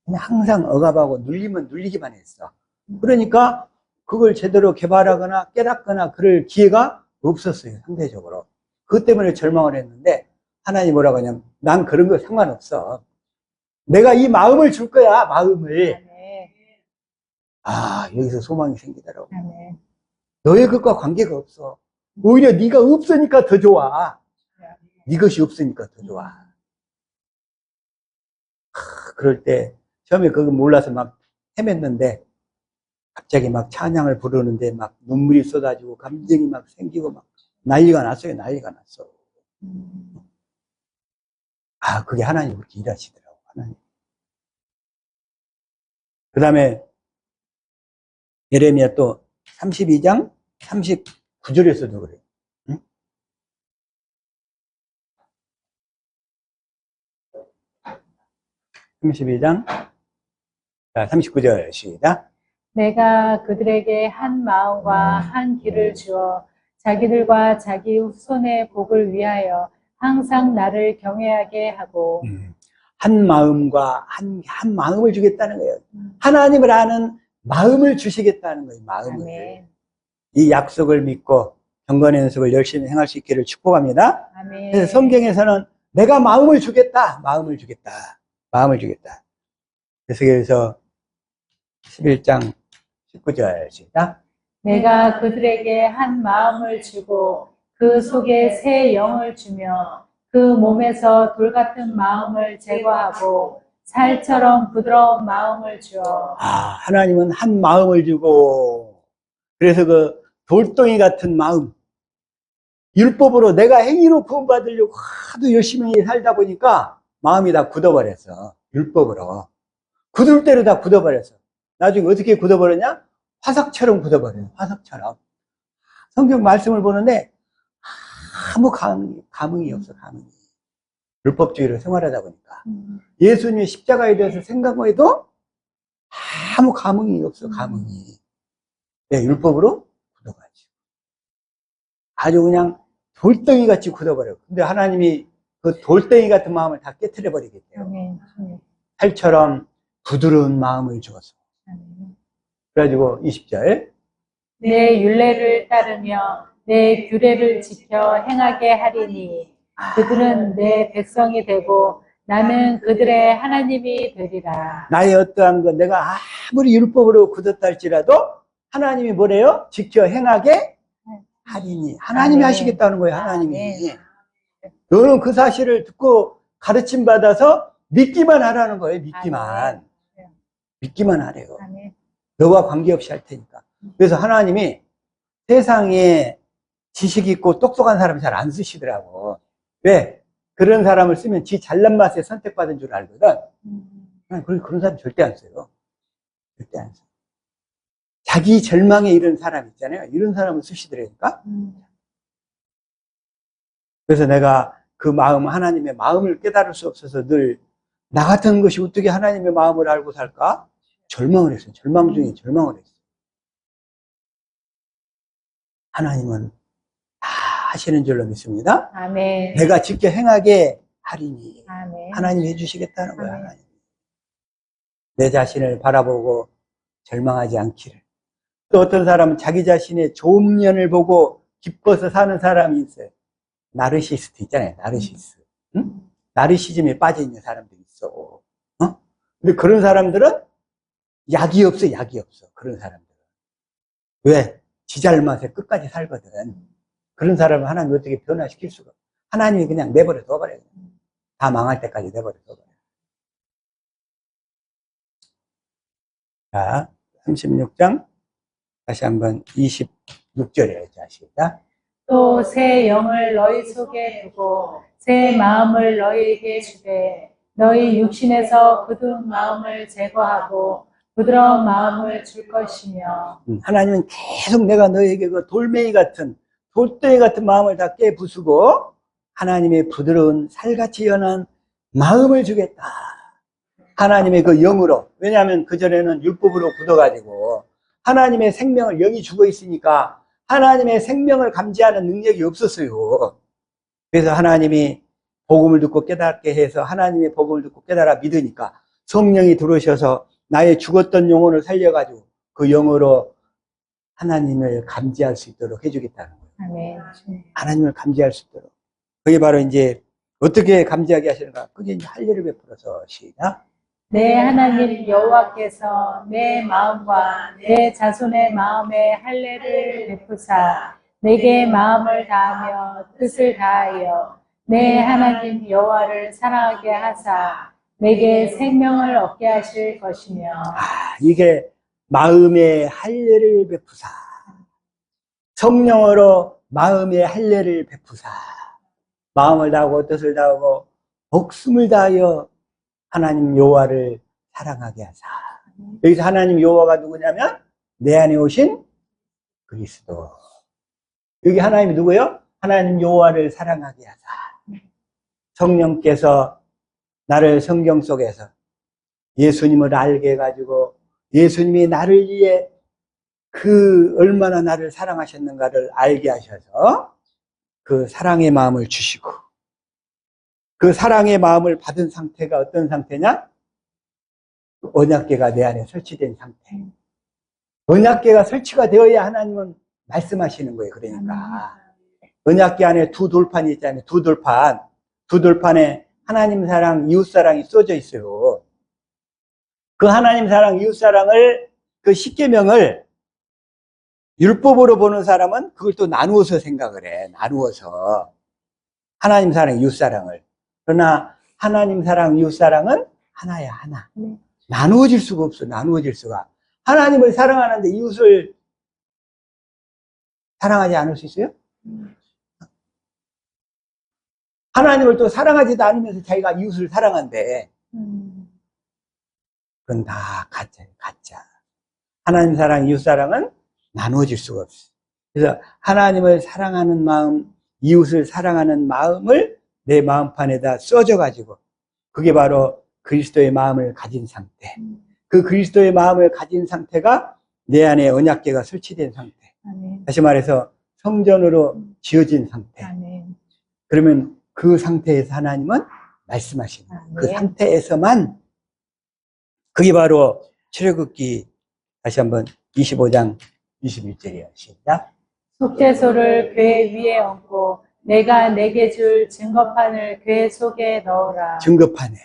그냥 항상 억압하고 눌리면 눌리기만 했어. 그러니까 그걸 제대로 개발하거나 깨닫거나 그럴 기회가 없었어요, 상대적으로. 그것 때문에 절망을 했는데 하나님 뭐라고 하냐면 난 그런 거 상관없어. 내가 이 마음을 줄 거야, 마음을. 아멘. 아, 여기서 소망이 생기더라고. 아멘. 너의 것과 관계가 없어. 오히려 네가 없으니까 더 좋아. 네 것이 없으니까 더 좋아. 그럴 때 처음에 그거 몰라서 막 헤맸는데 갑자기 막 찬양을 부르는데 막 눈물이 쏟아지고 감정이 막 생기고 막 난리가 났어요. 난리가 났어. 아, 그게 하나님 그렇게 일하시더라고. 하나님. 그 다음에 예레미야 또 32장 39절에서도 그래요. 응? 32장 39절 시작. 내가 그들에게 한 마음과 한 길을 주어 자기들과 자기 후손의 복을 위하여 항상 나를 경외하게 하고 한 마음과 한 마음을 주겠다는 거예요. 하나님을 아는 마음을 주시겠다는 거예요. 마음을. 아멘. 이 약속을 믿고 경건의 연습을 열심히 행할 수 있기를 축복합니다. 아멘. 그래서 성경에서는 내가 마음을 주겠다. 마음을 주겠다. 마음을 주겠다. 그래서 11장 19절 시작. 내가 그들에게 한 마음을 주고 그 속에 새 영을 주며 그 몸에서 돌 같은 마음을 제거하고 살처럼 부드러운 마음을 주어. 하나님은 한 마음을 주고, 그래서 그 돌덩이 같은 마음, 율법으로 내가 행위로 구원받으려고 하도 열심히 살다 보니까 마음이 다 굳어버렸어. 율법으로. 굳을 대로 다 굳어버렸어. 나중에 어떻게 굳어버렸냐? 화석처럼 굳어버려요. 화석처럼. 성경 말씀을 보는데 아무 감흥이 없어. 감흥이. 율법주의로 생활하다 보니까. 예수님이 십자가에 대해서 생각해도 아무 감흥이 없어. 감흥이. 네, 율법으로 굳어가지고. 아주 그냥 돌덩이 같이 굳어버려. 근데 하나님이 그 돌덩이 같은 마음을 다 깨트려 버리겠대요. 아멘. 살처럼 부드러운 마음을 주어서. 그래가지고 20절. 내 율례를 따르며 내 규례를 지켜 행하게 하리니 그들은 내 백성이 되고 나는 그들의 하나님이 되리라. 나의 어떠한 것, 내가 아무리 율법으로 굳었다 할지라도 하나님이 뭐래요? 지켜 행하게 하리니. 하나님이 아멘. 하시겠다는 거예요. 하나님이. 아멘. 너는 그 사실을 듣고 가르침 받아서 믿기만 하라는 거예요. 믿기만. 아멘. 믿기만 하래요. 아멘. 너와 관계없이 할 테니까. 그래서 하나님이 세상에 지식 있고 똑똑한 사람 잘 안 쓰시더라고. 왜? 그런 사람을 쓰면 지 잘난 맛에 선택받은 줄 알거든. 그런 사람 절대 안 써요. 절대 안 써. 자기 절망에 이른 사람 있잖아요. 이런 사람을 쓰시더라니까. 그래서 내가 그 마음, 하나님의 마음을 깨달을 수 없어서 늘 나 같은 것이 어떻게 하나님의 마음을 알고 살까? 절망을 했어요. 절망 중에 절망을 했어요. 하나님은 다 하시는 줄로 믿습니다. 아멘. 내가 직접 행하게 하리니. 아멘. 하나님이 해주시겠다는 거예요. 아멘. 하나님. 내 자신을 바라보고 절망하지 않기를. 또 어떤 사람은 자기 자신의 좋은 면을 보고 기뻐서 사는 사람이 있어요. 나르시스트 있잖아요. 나르시스. 응? 나르시즘에 빠져 있는 사람들이 있어. 근데 그런 사람들은 약이 없어. 약이 없어. 그런 사람들은. 왜? 지 잘맛에 끝까지 살거든. 그런 사람을 하나님이 어떻게 변화시킬 수가 없어. 하나님이 그냥 내버려 둬버려요. 다 망할 때까지 내버려 둬버려요. 자, 36장 다시 한번 26절에 시작. 또 새 영을 너희 속에 두고 새 마음을 너희에게 주되 너희 육신에서 굳은 마음을 제거하고 부드러운 마음을 줄 것이며. 하나님은 계속 내가 너에게 그 돌멩이 같은 돌덩이 같은 마음을 다 깨부수고 하나님의 부드러운 살같이 연한 마음을 주겠다. 하나님의 그 영으로. 왜냐하면 그전에는 율법으로 굳어가지고 하나님의 생명을 영이 죽어 있으니까 하나님의 생명을 감지하는 능력이 없었어요. 그래서 하나님이 복음을 듣고 깨닫게 해서 하나님의 복음을 듣고 깨달아 믿으니까 성령이 들어오셔서 나의 죽었던 영혼을 살려가지고 그 영으로 하나님을 감지할 수 있도록 해주겠다는 거예요. 아멘. 하나님을 감지할 수 있도록. 그게 바로 이제 어떻게 감지하게 하시는가? 그게 이제 할례를 베풀어서 시작. 내 하나님 여호와께서 내 마음과 내 자손의 마음에 할례를 베푸사 내게 마음을 다하며 뜻을 다하여 내 하나님 여호와를 사랑하게 하사 내게 생명을 얻게 하실 것이며. 이게 마음의 할례를 베푸사. 성령으로 마음의 할례를 베푸사. 마음을 다하고 뜻을 다하고 목숨을 다하여 하나님 여호와를 사랑하게 하사. 여기서 하나님 여호와가 누구냐면 내 안에 오신 그리스도. 여기 하나님이 누구예요? 하나님 여호와를 사랑하게 하사. 성령께서 나를 성경 속에서 예수님을 알게 해가지고 예수님이 나를 위해 얼마나 나를 사랑하셨는가를 알게 하셔서 그 사랑의 마음을 주시고, 그 사랑의 마음을 받은 상태가 어떤 상태냐? 언약궤가 내 안에 설치된 상태. 언약궤가 설치가 되어야 하나님은 말씀하시는 거예요. 그러니까 언약궤 안에 두 돌판이 있잖아요. 두 돌판에 하나님 사랑, 이웃 사랑이 쏘져 있어요. 그 하나님 사랑, 이웃 사랑을, 그 십계명을 율법으로 보는 사람은 그걸 또 나누어서 생각을 해. 나누어서 하나님 사랑, 이웃 사랑을. 그러나 하나님 사랑, 이웃 사랑은 하나야, 하나. 나누어질 수가 없어. 나누어질 수가. 하나님을 사랑하는데 이웃을 사랑하지 않을 수 있어요? 하나님을 또 사랑하지도 않으면서 자기가 이웃을 사랑한대. 그건 다 가짜예요, 가짜. 하나님 사랑, 이웃 사랑은 나누어질 수가 없어. 그래서 하나님을 사랑하는 마음, 이웃을 사랑하는 마음을 내 마음판에다 써줘가지고, 그게 바로 그리스도의 마음을 가진 상태. 그 그리스도의 마음을 가진 상태가 내 안에 언약궤가 설치된 상태. 다시 말해서 성전으로 지어진 상태. 그러면 그 상태에서 하나님은 말씀하시는 거예요. 그 상태에서만, 그게 바로 출애굽기 다시 한번 25장 21절이에요. 시작. 속죄소를 궤 위에 얹고 내가 내게 줄 증거판을 궤 속에 넣어라. 증거판.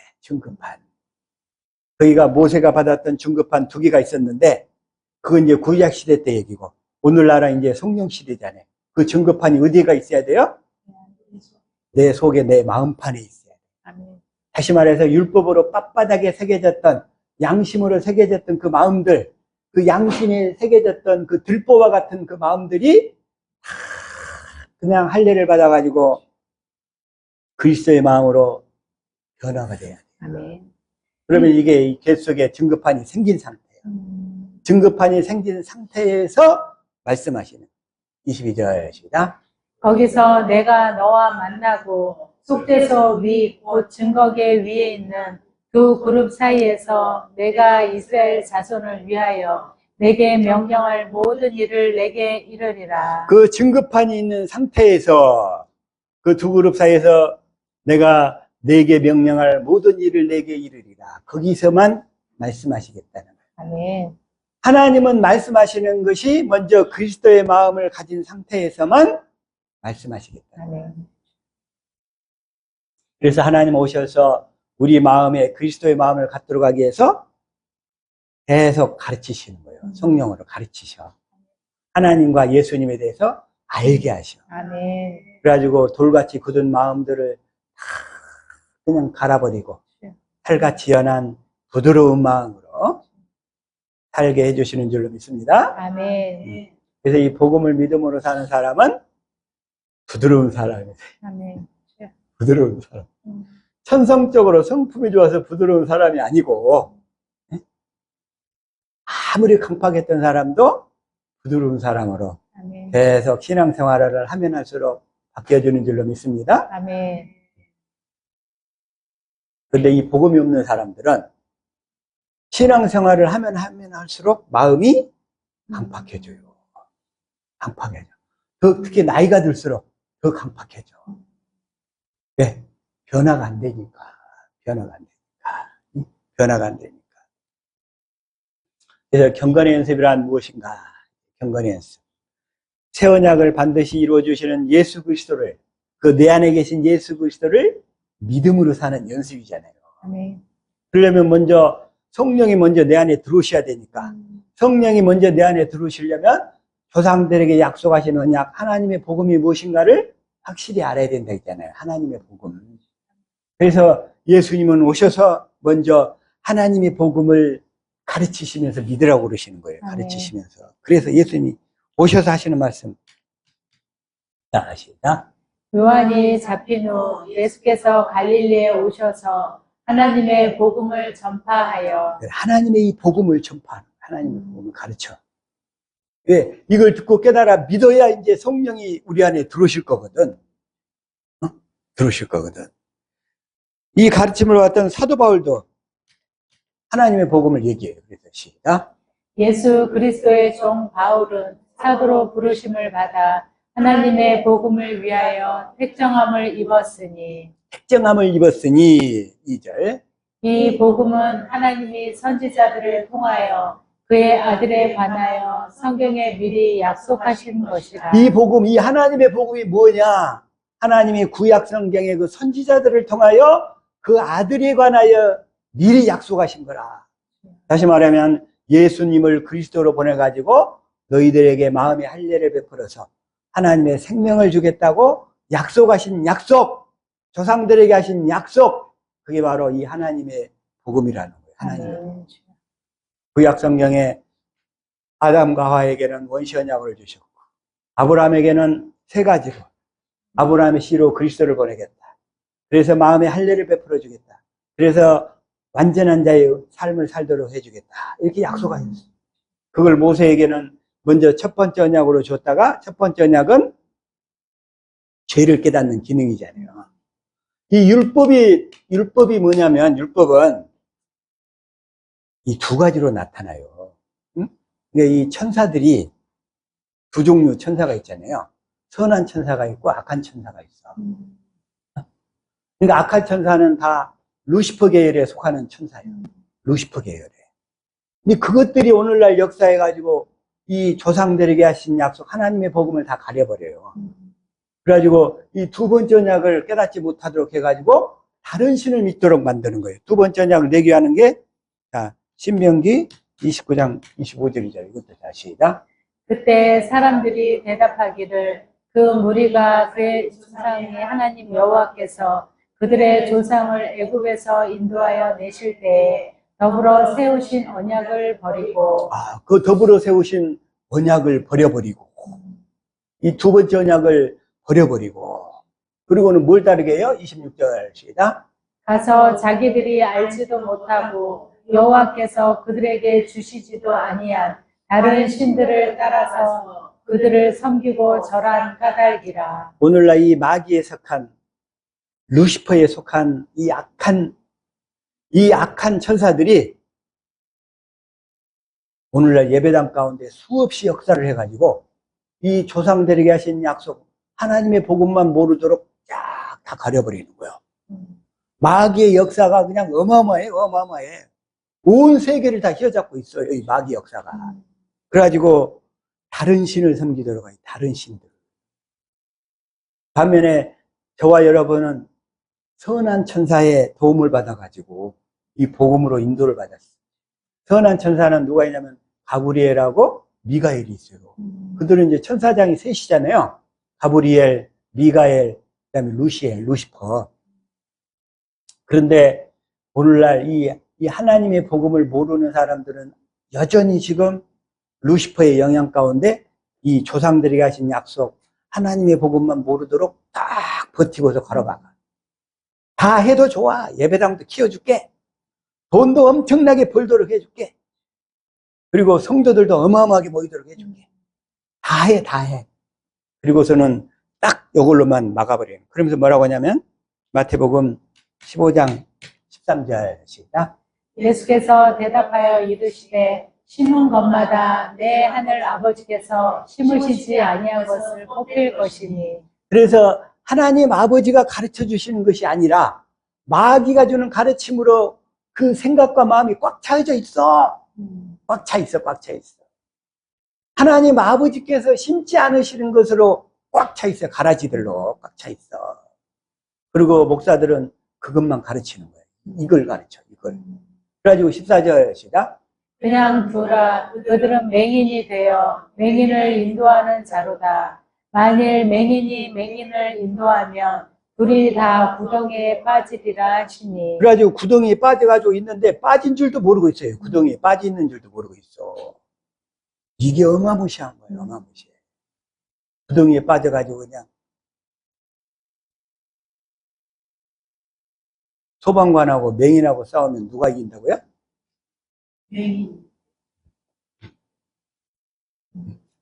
거기가 모세가 받았던 증거판 2개가 있었는데, 그건 이제 구약 시대 때 얘기고, 오늘날은 이제 성령 시대잖아요. 그 증거판이 어디가 있어야 돼요? 내 속에, 내 마음판에 있어야 돼요. 다시 말해서 율법으로 빳빳하게 새겨졌던, 양심으로 새겨졌던 그 마음들, 그 양심에 새겨졌던 그 들보와 같은 그 마음들이 그냥 할례를 받아가지고 그리스도의 마음으로 변화가 돼야 돼요. 그러면 이게 이 궤 속에 증거판이 생긴 상태예요. 증거판이 생긴 상태에서 말씀하시는 22절 시작. 거기서 내가 너와 만나고 속죄소 위 곧 증거궤 위에 있는 두 그룹 사이에서 내가 이스라엘 자손을 위하여 내게 명령할 모든 일을 내게 이르리라. 그 증거판이 있는 상태에서 그 두 그룹 사이에서 내가 내게 명령할 모든 일을 내게 이르리라. 거기서만 말씀하시겠다는 거예요. 아멘. 하나님은 말씀하시는 것이 먼저 그리스도의 마음을 가진 상태에서만 말씀하시겠다. 아멘. 그래서 하나님 오셔서 우리 마음에 그리스도의 마음을 갖도록 하기 위해서 계속 가르치시는 거예요. 성령으로 가르치셔. 하나님과 예수님에 대해서 알게 하셔. 아멘. 그래가지고 돌같이 굳은 마음들을 다 그냥 갈아버리고 칼같이 연한 부드러운 마음으로 살게 해주시는 줄로 믿습니다. 아멘. 그래서 이 복음을 믿음으로 사는 사람은 부드러운 사람이에요. 아멘. 부드러운 사람. 천성적으로 성품이 좋아서 부드러운 사람이 아니고, 아무리 강팍했던 사람도 부드러운 사람으로 아멘. 계속 신앙생활을 하면 할수록 바뀌어주는 줄로 믿습니다. 아멘. 그런데 이 복음이 없는 사람들은 신앙생활을 하면 할수록 마음이 강팍해져요. 강팍해져. 특히 나이가 들수록 더 강팍해져. 왜? 변화가 안 되니까. 변화가 안 되니까. 그래서 경건의 연습이란 무엇인가? 경건의 연습. 새 언약을 반드시 이루어주시는 예수 그리스도를, 그 내 안에 계신 예수 그리스도를 믿음으로 사는 연습이잖아요. 아멘. 그러려면 먼저 성령이 먼저 내 안에 들어오셔야 되니까, 성령이 먼저 내 안에 들어오시려면 조상들에게 약속하신 언약, 하나님의 복음이 무엇인가를 확실히 알아야 된다 했잖아요. 하나님의 복음. 그래서 예수님은 오셔서 먼저 하나님의 복음을 가르치시면서 믿으라고 그러시는 거예요. 가르치시면서. 그래서 예수님이 오셔서 하시는 말씀. 자, 시작. 요한이 잡힌 후 예수께서 갈릴리에 오셔서 하나님의 복음을 전파하여. 하나님의 이 복음을 전파하는, 하나님의 복음을 가르쳐. 왜? 이걸 듣고 깨달아 믿어야 이제 성령이 우리 안에 들어오실 거거든. 들어오실 거거든. 이 가르침을 받던 사도 바울도 하나님의 복음을 얘기해요. 그래서 시작. 예수 그리스도의 종 바울은 사도로 부르심을 받아 하나님의 복음을 위하여 택정함을 입었으니 택정함을 입었으니 2절. 이 복음은 하나님이 선지자들을 통하여 그의 아들에 관하여 성경에 미리 약속하신 것이라. 이 복음, 이 하나님의 복음이 뭐냐? 하나님이 구약 성경의 그 선지자들을 통하여 그 아들에 관하여 미리 약속하신 거라. 다시 말하면 예수님을 그리스도로 보내가지고 너희들에게 마음의 할례를 베풀어서 하나님의 생명을 주겠다고 약속하신 약속, 조상들에게 하신 약속, 그게 바로 이 하나님의 복음이라는 거예요. 하나님의. 구약 성경에 아담과 하와에게는 원시 언약을 주셨고 아브라함에게는 세 가지로 아브라함의 씨로 그리스도를 보내겠다. 그래서 마음의 할례를 베풀어 주겠다. 그래서 완전한 자의 삶을 살도록 해주겠다. 이렇게 약속하셨어요. 그걸 모세에게는 먼저 첫 번째 언약으로 줬다가 첫 번째 언약은 죄를 깨닫는 기능이잖아요. 이 율법이 뭐냐면 율법은 이 두 가지로 나타나요. 응? 그러니까 이 천사들이 두 종류 천사가 있잖아요. 선한 천사가 있고 악한 천사가 있어. 그러니까 악한 천사는 다 루시퍼 계열에 속하는 천사예요. 루시퍼 계열에. 근데 그것들이 오늘날 역사해가지고 이 조상들에게 하신 약속, 하나님의 복음을 다 가려버려요. 그래가지고 이 두 번째 언약을 깨닫지 못하도록 해가지고 다른 신을 믿도록 만드는 거예요. 두 번째 언약을 내기하는 게, 자, 신명기 29장 25절이죠. 이것도 다시 시작. 그때 사람들이 대답하기를 그 무리가 그의 조상이 하나님 여호와께서 그들의 조상을 애굽에서 인도하여 내실 때에 더불어 세우신 언약을 버리고 그 더불어 세우신 언약을 버려버리고 이 두 번째 언약을 버려버리고 그리고는 뭘 따르게 해요? 26절 시작. 가서 자기들이 알지도 못하고 여호와께서 그들에게 주시지도 아니한 다른 신들을 따라서 그들을 섬기고 절한 까닭이라. 오늘날 이 마귀에 속한 루시퍼에 속한 이 악한 천사들이 오늘날 예배당 가운데 수없이 역사를 해가지고 이 조상들에게 하신 약속, 하나님의 복음만 모르도록 쫙 다 가려버리는 거예요. 마귀의 역사가 그냥 어마어마해. 온 세계를 다 휘어잡고 있어요, 이 마귀 역사가. 그래가지고 다른 신을 섬기도록 해요, 다른 신들. 반면에 저와 여러분은 선한 천사의 도움을 받아가지고 이 복음으로 인도를 받았어요. 선한 천사는 누가 있냐면 가브리엘하고 미가엘이 있어요. 그들은 이제 천사장이 셋이잖아요. 가브리엘, 미가엘, 그다음에 루시퍼. 그런데 오늘날 이 하나님의 복음을 모르는 사람들은 여전히 지금 루시퍼의 영향 가운데 이 조상들에게 하신 약속, 하나님의 복음만 모르도록 딱 버티고서 걸어가. 다 해도 좋아. 예배당도 키워줄게. 돈도 엄청나게 벌도록 해줄게. 그리고 성도들도 어마어마하게 모이도록 해줄게. 다 해. 그리고서는 딱 이걸로만 막아버려요. 그러면서 뭐라고 하냐면 마태복음 15장 13절 시작. 예수께서 대답하여 이르시되 심은 것마다 내 하늘 아버지께서 심으시지 아니한 것을 뽑힐 것이니. 그래서 하나님 아버지가 가르쳐 주시는 것이 아니라 마귀가 주는 가르침으로 그 생각과 마음이 꽉 차여져 있어. 꽉 차 있어. 하나님 아버지께서 심지 않으시는 것으로 꽉 차 있어. 가라지들로 꽉 차 있어. 그리고 목사들은 그것만 가르치는 거예요. 이걸 가르쳐, 이걸. 그래가지고 14절 시작. 그냥 두라. 그들은 맹인이 되어 맹인을 인도하는 자로다. 만일 맹인이 맹인을 인도하면 둘이 다 구덩이에 빠지리라 하시니. 그래가지고 구덩이에 빠져가지고 있는데 빠진 줄도 모르고 있어요. 구덩이에 빠져 있는 줄도 모르고 있어. 이게 어마무시한 거예요. 어마무시해. 구덩이에 빠져가지고 그냥 소방관하고 맹인하고 싸우면 누가 이긴다고요? 맹인.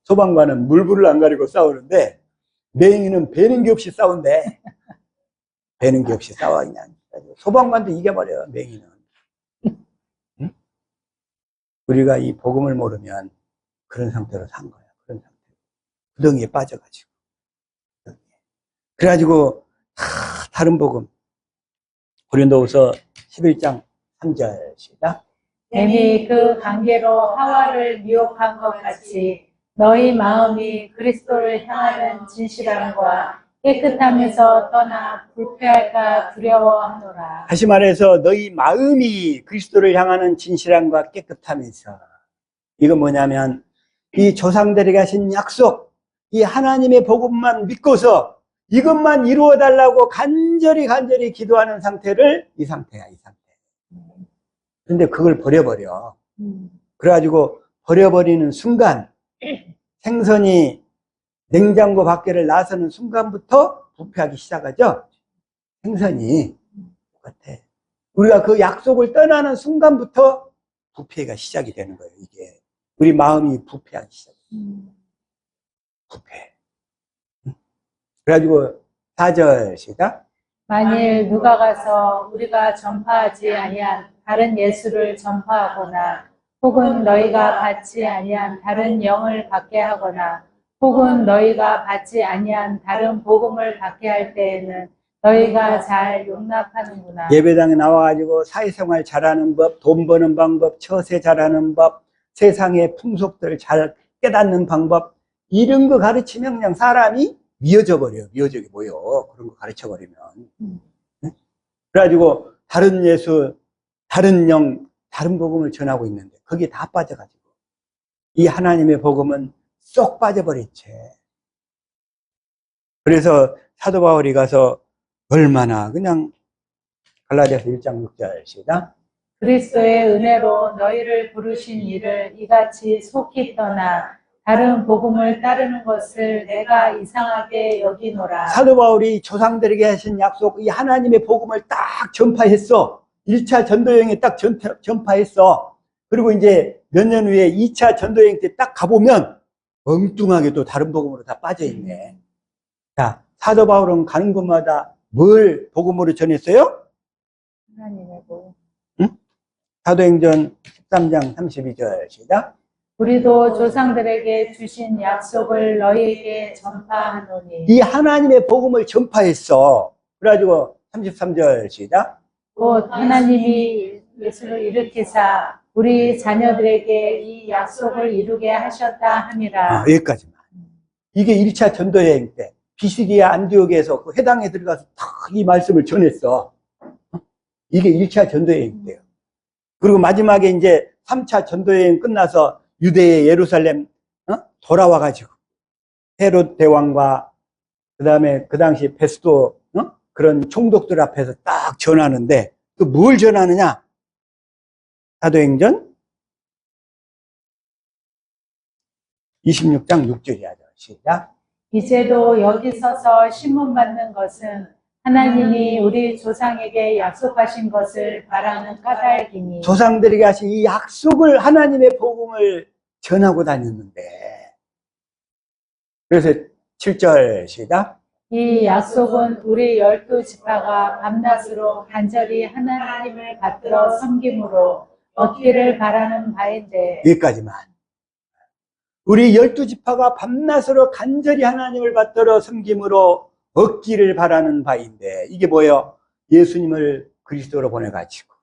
소방관은 물불을 안 가리고 싸우는데 맹인은 배는 게 없이 싸운대. 배는 게 없이 싸워 그냥. 소방관도 이겨버려요, 맹인은. 응? 우리가 이 복음을 모르면 그런 상태로 산 거야. 그런 상태. 구덩이에 빠져가지고. 그래가지고 다른 복음. 고린도후서 11장 3절 시작. 뱀이 그 관계로 하와를 미혹한 것 같이 너희 마음이 그리스도를 향하는 진실함과 깨끗함에서 떠나 불패할까 두려워하노라. 다시 말해서 너희 마음이 그리스도를 향하는 진실함과 깨끗함에서, 이건 뭐냐면 이 조상들에게 하신 약속, 이 하나님의 복음만 믿고서 이것만 이루어 달라고 간절히 기도하는 상태를 이 상태야, 이 상태. 근데 그걸 버려버려. 그래가지고 버려버리는 순간 생선이 냉장고 밖에를 나서는 순간부터 부패하기 시작하죠. 생선이 똑같아. 우리가 그 약속을 떠나는 순간부터 부패가 시작이 되는 거예요. 이게 우리 마음이 부패하기 시작해요. 부패. 그래가지고 4절 시작. 만일 누가 가서 우리가 전파하지 아니한 다른 예수를 전파하거나 혹은 너희가 받지 아니한 다른 영을 받게 하거나 혹은 너희가 받지 아니한 다른 복음을 받게 할 때에는 너희가 잘 용납하는구나. 예배당에 나와가지고 사회생활 잘하는 법, 돈 버는 방법, 처세 잘하는 법, 세상의 풍속들 잘 깨닫는 방법, 이런 거 가르치면 그냥 사람이 미어져 버려요. 미어져게 뭐요. 그런 거 가르쳐 버리면. 그래가지고 다른 예수, 다른 영, 다른 복음을 전하고 있는데 거기에 다 빠져가지고 이 하나님의 복음은 쏙 빠져버렸지. 그래서 사도 바울이 가서 얼마나 그냥 갈라디아서 1장 6절 시작. 그리스도의 은혜로 너희를 부르신 이를 이같이 속히 떠나 다른 복음을 따르는 것을 내가 이상하게 여기노라. 사도 바울이 조상들에게 하신 약속, 이 하나님의 복음을 딱 전파했어. 1차 전도여행에 딱 전파했어. 그리고 이제 몇 년 후에 2차 전도여행 때 딱 가보면 엉뚱하게 또 다른 복음으로 다 빠져있네. 자, 사도 바울은 가는 곳마다 뭘 복음으로 전했어요? 하나님의 복음. 사도행전 13장 32절 시작. 우리도 조상들에게 주신 약속을 너희에게 전파하노니 이 하나님의 복음을 전파했어. 그래가지고 33절 시작. 곧 하나님이 예수를 일으키사 우리 자녀들에게 이 약속을 이루게 하셨다 함이라. 여기까지만. 이게 1차 전도여행 때 비시디아 안디옥에서 그 회당에 들어가서 딱 이 말씀을 전했어. 이게 1차 전도여행 때요. 그리고 마지막에 이제 3차 전도여행 끝나서 유대의 예루살렘 돌아와가지고 헤롯 대왕과 그 다음에 그 당시 베스도 그런 총독들 앞에서 딱 전하는데 또 뭘 전하느냐? 사도행전 26장 6절이야. 시작. 이제도 여기 서서 신문받는 것은 하나님이 우리 조상에게 약속하신 것을 바라는 까닭이니 조상들에게 하신 이 약속을 하나님의 복음을 전하고 다녔는데, 그래서 7절 시작. 이 약속은 우리 12지파가 밤낮으로 간절히 하나님을 받들어 섬김으로 얻기를 바라는 바인데 여기까지만. 우리 12지파가 밤낮으로 간절히 하나님을 받들어 섬김으로 얻기를 바라는 바인데, 이게 뭐예요? 예수님을 그리스도로 보내가지고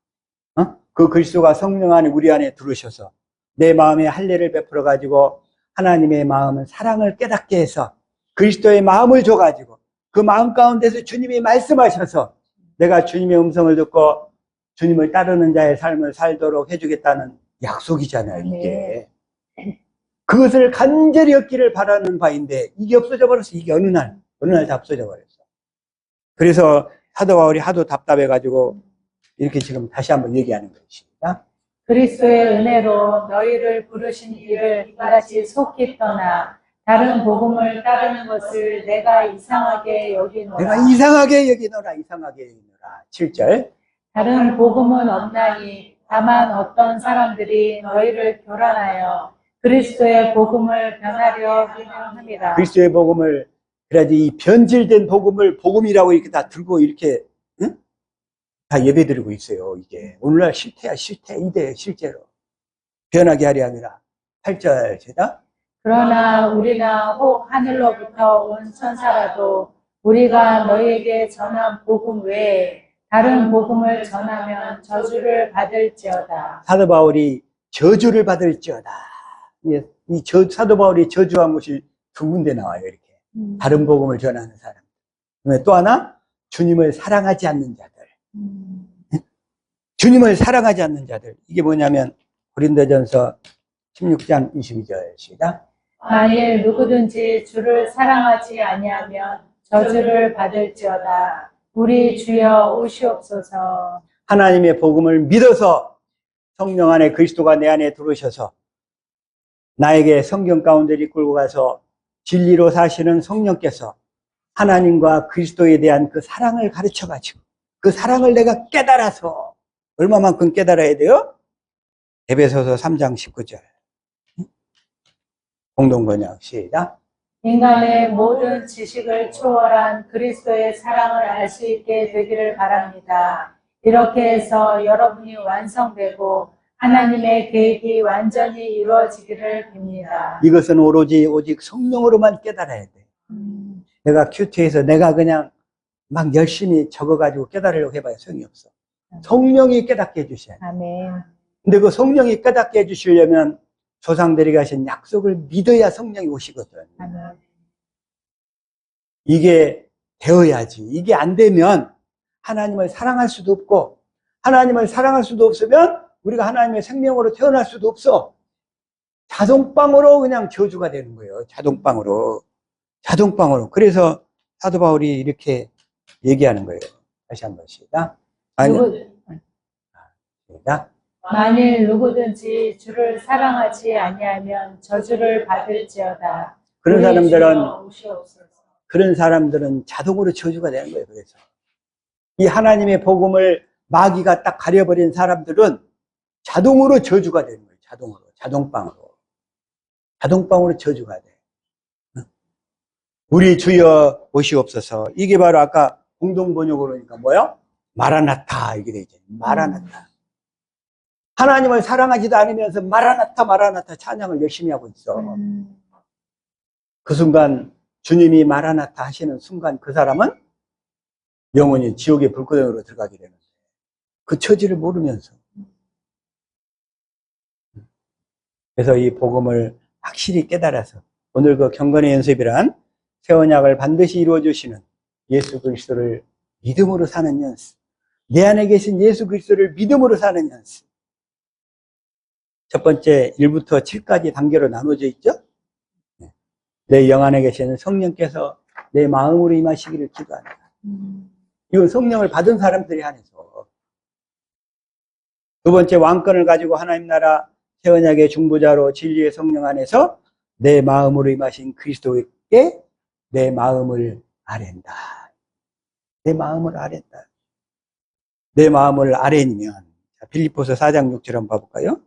그 그리스도가 성령 안에 우리 안에 들어오셔서 내 마음에 할례를 베풀어 가지고 하나님의 마음은 사랑을 깨닫게 해서 그리스도의 마음을 줘가지고 그 마음 가운데서 주님이 말씀하셔서 내가 주님의 음성을 듣고 주님을 따르는 자의 삶을 살도록 해주겠다는 약속이잖아요, 이게. 그것을 간절히 얻기를 바라는 바인데 이게 없어져 버렸어. 이게 어느 날 다 없어져 버렸어. 그래서 사도 바울이 하도 답답해가지고 이렇게 지금 다시 한번 얘기하는 것입니다. 그리스도의 은혜로 너희를 부르신 이를 이같이 속히 떠나 다른 복음을 따르는 것을 내가 이상하게 여기노라. 내가 이상하게 여기노라. 7절. 다른 복음은 없나니 다만 어떤 사람들이 너희를 교란하여 그리스도의 복음을 변하려 함이라. 그리스도의 복음을, 그래야지 이 변질된 복음을 복음이라고 이렇게 다 들고 이렇게 다 예배드리고 있어요. 이게 오늘날 실태야, 실태. 이게 실제로 변하게 하려 함이라. 8절 시작. 그러나 우리나 혹 하늘로부터 온 천사라도 우리가 너희에게 전한 복음 외에 다른 복음을 전하면 저주를 받을지어다. 사도 바울이 저주를 받을지어다. 사도 바울이 저주한 것이 두 군데 나와요. 이렇게 다른 복음을 전하는 사람. 또 하나 주님을 사랑하지 않는 자들. 주님을 사랑하지 않는 자들. 이게 뭐냐면 고린도전서 16장 22절 시작. 만일 누구든지 주를 사랑하지 아니하면 저주를 받을지어다. 우리 주여 오시옵소서. 하나님의 복음을 믿어서 성령 안에 그리스도가 내 안에 들어오셔서 나에게 성경 가운데 이끌고 가서 진리로 사시는 성령께서 하나님과 그리스도에 대한 그 사랑을 가르쳐가지고 그 사랑을 내가 깨달아서 얼마만큼 깨달아야 돼요? 에베소서 3장 19절 공동번역 시작. 인간의 모든 지식을 초월한 그리스도의 사랑을 알 수 있게 되기를 바랍니다. 이렇게 해서 여러분이 완성되고 하나님의 계획이 완전히 이루어지기를 빕니다. 이것은 오직 성령으로만 깨달아야 돼. 내가 큐티에서 내가 그냥 막 열심히 적어가지고 깨달으려고 해봐야 소용이 없어. 성령이 깨닫게 해주셔야 돼. 아멘. 근데 그 성령이 깨닫게 해주시려면 조상들이 가신 약속을 믿어야 성령이 오시거든. 아멘. 이게 되어야지. 이게 안 되면 하나님을 사랑할 수도 없고 하나님을 사랑할 수도 없으면 우리가 하나님의 생명으로 태어날 수도 없어. 자동방으로 그냥 저주가 되는 거예요. 자동방으로. 그래서 사도 바울이 이렇게 얘기하는 거예요. 다시 한번 시작. 시작. 만일 누구든지 주를 사랑하지 아니하면 저주를 받을지어다. 그런 우리 사람들은 주여 오시옵소서. 그런 사람들은 자동으로 저주가 되는 거예요. 그래서 이 하나님의 복음을 마귀가 딱 가려버린 사람들은 자동으로 저주가 되는 거예요. 자동방으로 저주가 돼. 우리 주여 오시옵소서. 이게 바로 아까 공동번역으로 그러니까 뭐요? 마라나타 이게 되죠. 마라나타. 하나님을 사랑하지도 않으면서 마라나타 찬양을 열심히 하고 있어. 그 순간 주님이 마라나타 하시는 순간 그 사람은 영원히 지옥의 불구덩이로 들어가게 되는 거예요. 그 처지를 모르면서. 그래서 이 복음을 확실히 깨달아서 오늘 그 경건의 연습이란 새 언약을 반드시 이루어 주시는 예수 그리스도를 믿음으로 사는 연습. 내 안에 계신 예수 그리스도를 믿음으로 사는 연습. 첫 번째 1부터 7까지 단계로 나눠져 있죠. 내 영 안에 계시는 성령께서 내 마음으로 임하시기를 기도한다. 이건 성령을 받은 사람들이 안에서. 두 번째 왕권을 가지고 하나님 나라 새 언약의 중보자로 진리의 성령 안에서 내 마음으로 임하신 그리스도께 내 마음을 아랜다. 내 마음을 아랜다. 내 마음을 아뢰니면 빌립보서 4장 6절 한번 봐볼까요?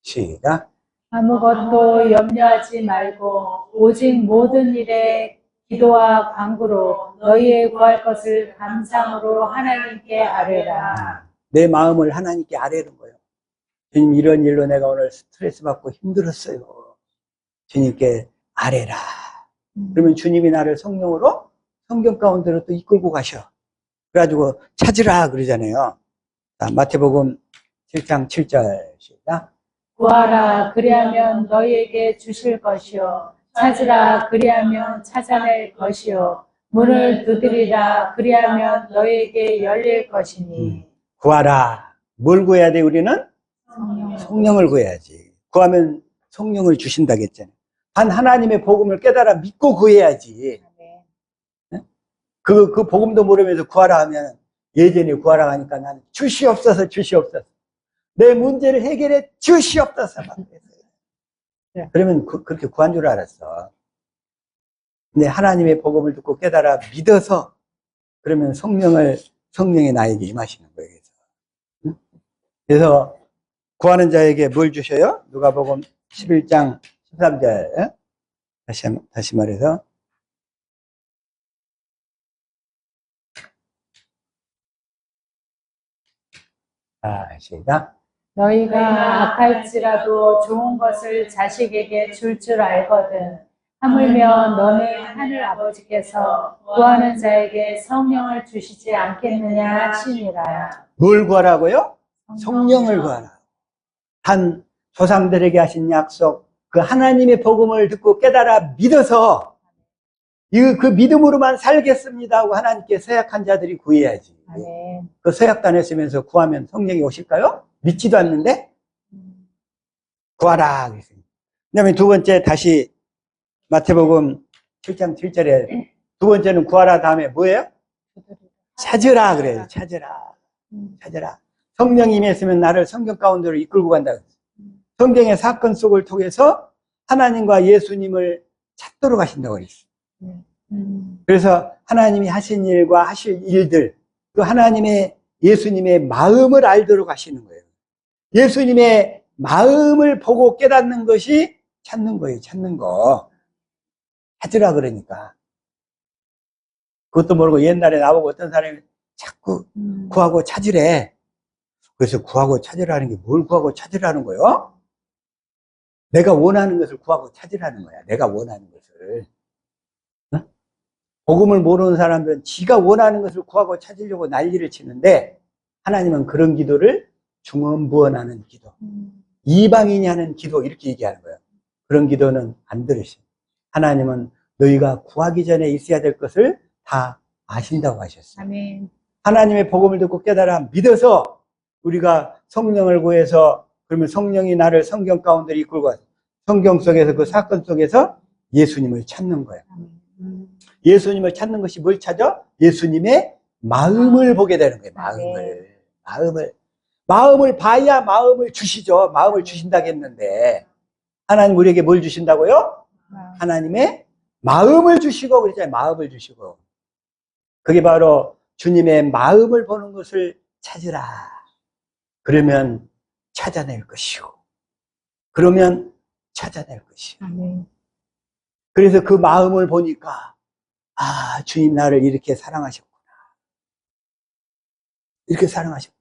시작. 아무것도 염려하지 말고 오직 모든 일에 기도와 간구로 너희의 구할 것을 감상으로 하나님께 아뢰라. 내 마음을 하나님께 아뢰는 거예요. 주님, 이런 일로 내가 오늘 스트레스 받고 힘들었어요. 주님께 아뢰라. 그러면 주님이 나를 성령으로 성경 가운데로 또 이끌고 가셔. 그래가지고 찾으라 그러잖아요. 마태복음 7장 7절 시작. 구하라 그리하면 너희에게 주실 것이요 찾으라 그리하면 찾아낼 것이요 문을 두드리라 그리하면 너희에게 열릴 것이니. 구하라. 뭘 구해야 돼 우리는? 성령. 성령을 구해야지. 구하면 성령을 주신다겠잖아요. 단 하나님의 복음을 깨달아 믿고 구해야지. 그 복음도 모르면서 구하라 하면 예전에 구하라 하니까 나는 주시옵소서. 내 문제를 해결해 주시옵소서. 그러면 그렇게 구한 줄 알았어. 근데 하나님의 복음을 듣고 깨달아 믿어서 그러면 성령이 나에게 임하시는 거예요. 그래서 구하는 자에게 뭘 주셔요? 누가복음 11장 13절. 다시 말해서 시작. 너희가 악할지라도 좋은 것을 자식에게 줄 알거든. 하물며 너는 하늘 아버지께서 구하는 자에게 성령을 주시지 않겠느냐 하시니라. 뭘 구하라고요? 성령을 구하라. 한 조상들에게 하신 약속, 그 하나님의 복음을 듣고 깨달아 믿어서 그 믿음으로만 살겠습니다 하고 하나님께 서약한 자들이 구해야지. 아멘. 그 서약도 안 했으면서 구하면 성령이 오실까요? 믿지도 않는데 구하라 그랬어요. 그다음에 두 번째 다시 마태복음 7장 7절에 두 번째는 구하라 다음에 뭐예요? 찾으라 그래요. 찾으라. 찾으라. 성령이 임했으면 나를 성경 가운데로 이끌고 간다. 성경의 사건 속을 통해서 하나님과 예수님을 찾도록 하신다고 그랬어요. 그래서 하나님이 하신 일과 하실 일들, 또 하나님의 예수님의 마음을 알도록 하시는 거예요. 예수님의 마음을 보고 깨닫는 것이 찾는 거예요. 찾는 거. 찾으라 그러니까. 그것도 모르고 옛날에 나보고 어떤 사람이 자꾸 구하고 찾으래. 그래서 구하고 찾으라는 게 뭘 구하고 찾으라는 거예요? 내가 원하는 것을 구하고 찾으라는 거야. 내가 원하는 것을. 복음을 모르는 사람들은 지가 원하는 것을 구하고 찾으려고 난리를 치는데 하나님은 그런 기도를 중언부언하는 기도, 이방인이 하는 기도 이렇게 얘기하는 거예요. 그런 기도는 안 들으셔요. 하나님은 너희가 구하기 전에 있어야 될 것을 다 아신다고 하셨어요. 아멘. 하나님의 복음을 듣고 깨달아 믿어서 우리가 성령을 구해서 그러면 성령이 나를 성경 가운데 이끌고 와서 성경 속에서 그 사건 속에서 예수님을 찾는 거예요. 예수님을 찾는 것이 뭘 찾아? 예수님의 마음을 보게 되는 거예요. 마음을 봐야 마음을 주시죠. 마음을 주신다고 했는데 하나님 우리에게 뭘 주신다고요? 하나님의 마음을 주시고 그랬잖아요. 마음을 주시고. 그게 바로 주님의 마음을 보는 것을 찾으라. 그러면 찾아낼 것이고 그러면 찾아낼 것이고. 그래서 그 마음을 보니까 아, 주님 나를 이렇게 사랑하셨구나. 이렇게 사랑하셨구나.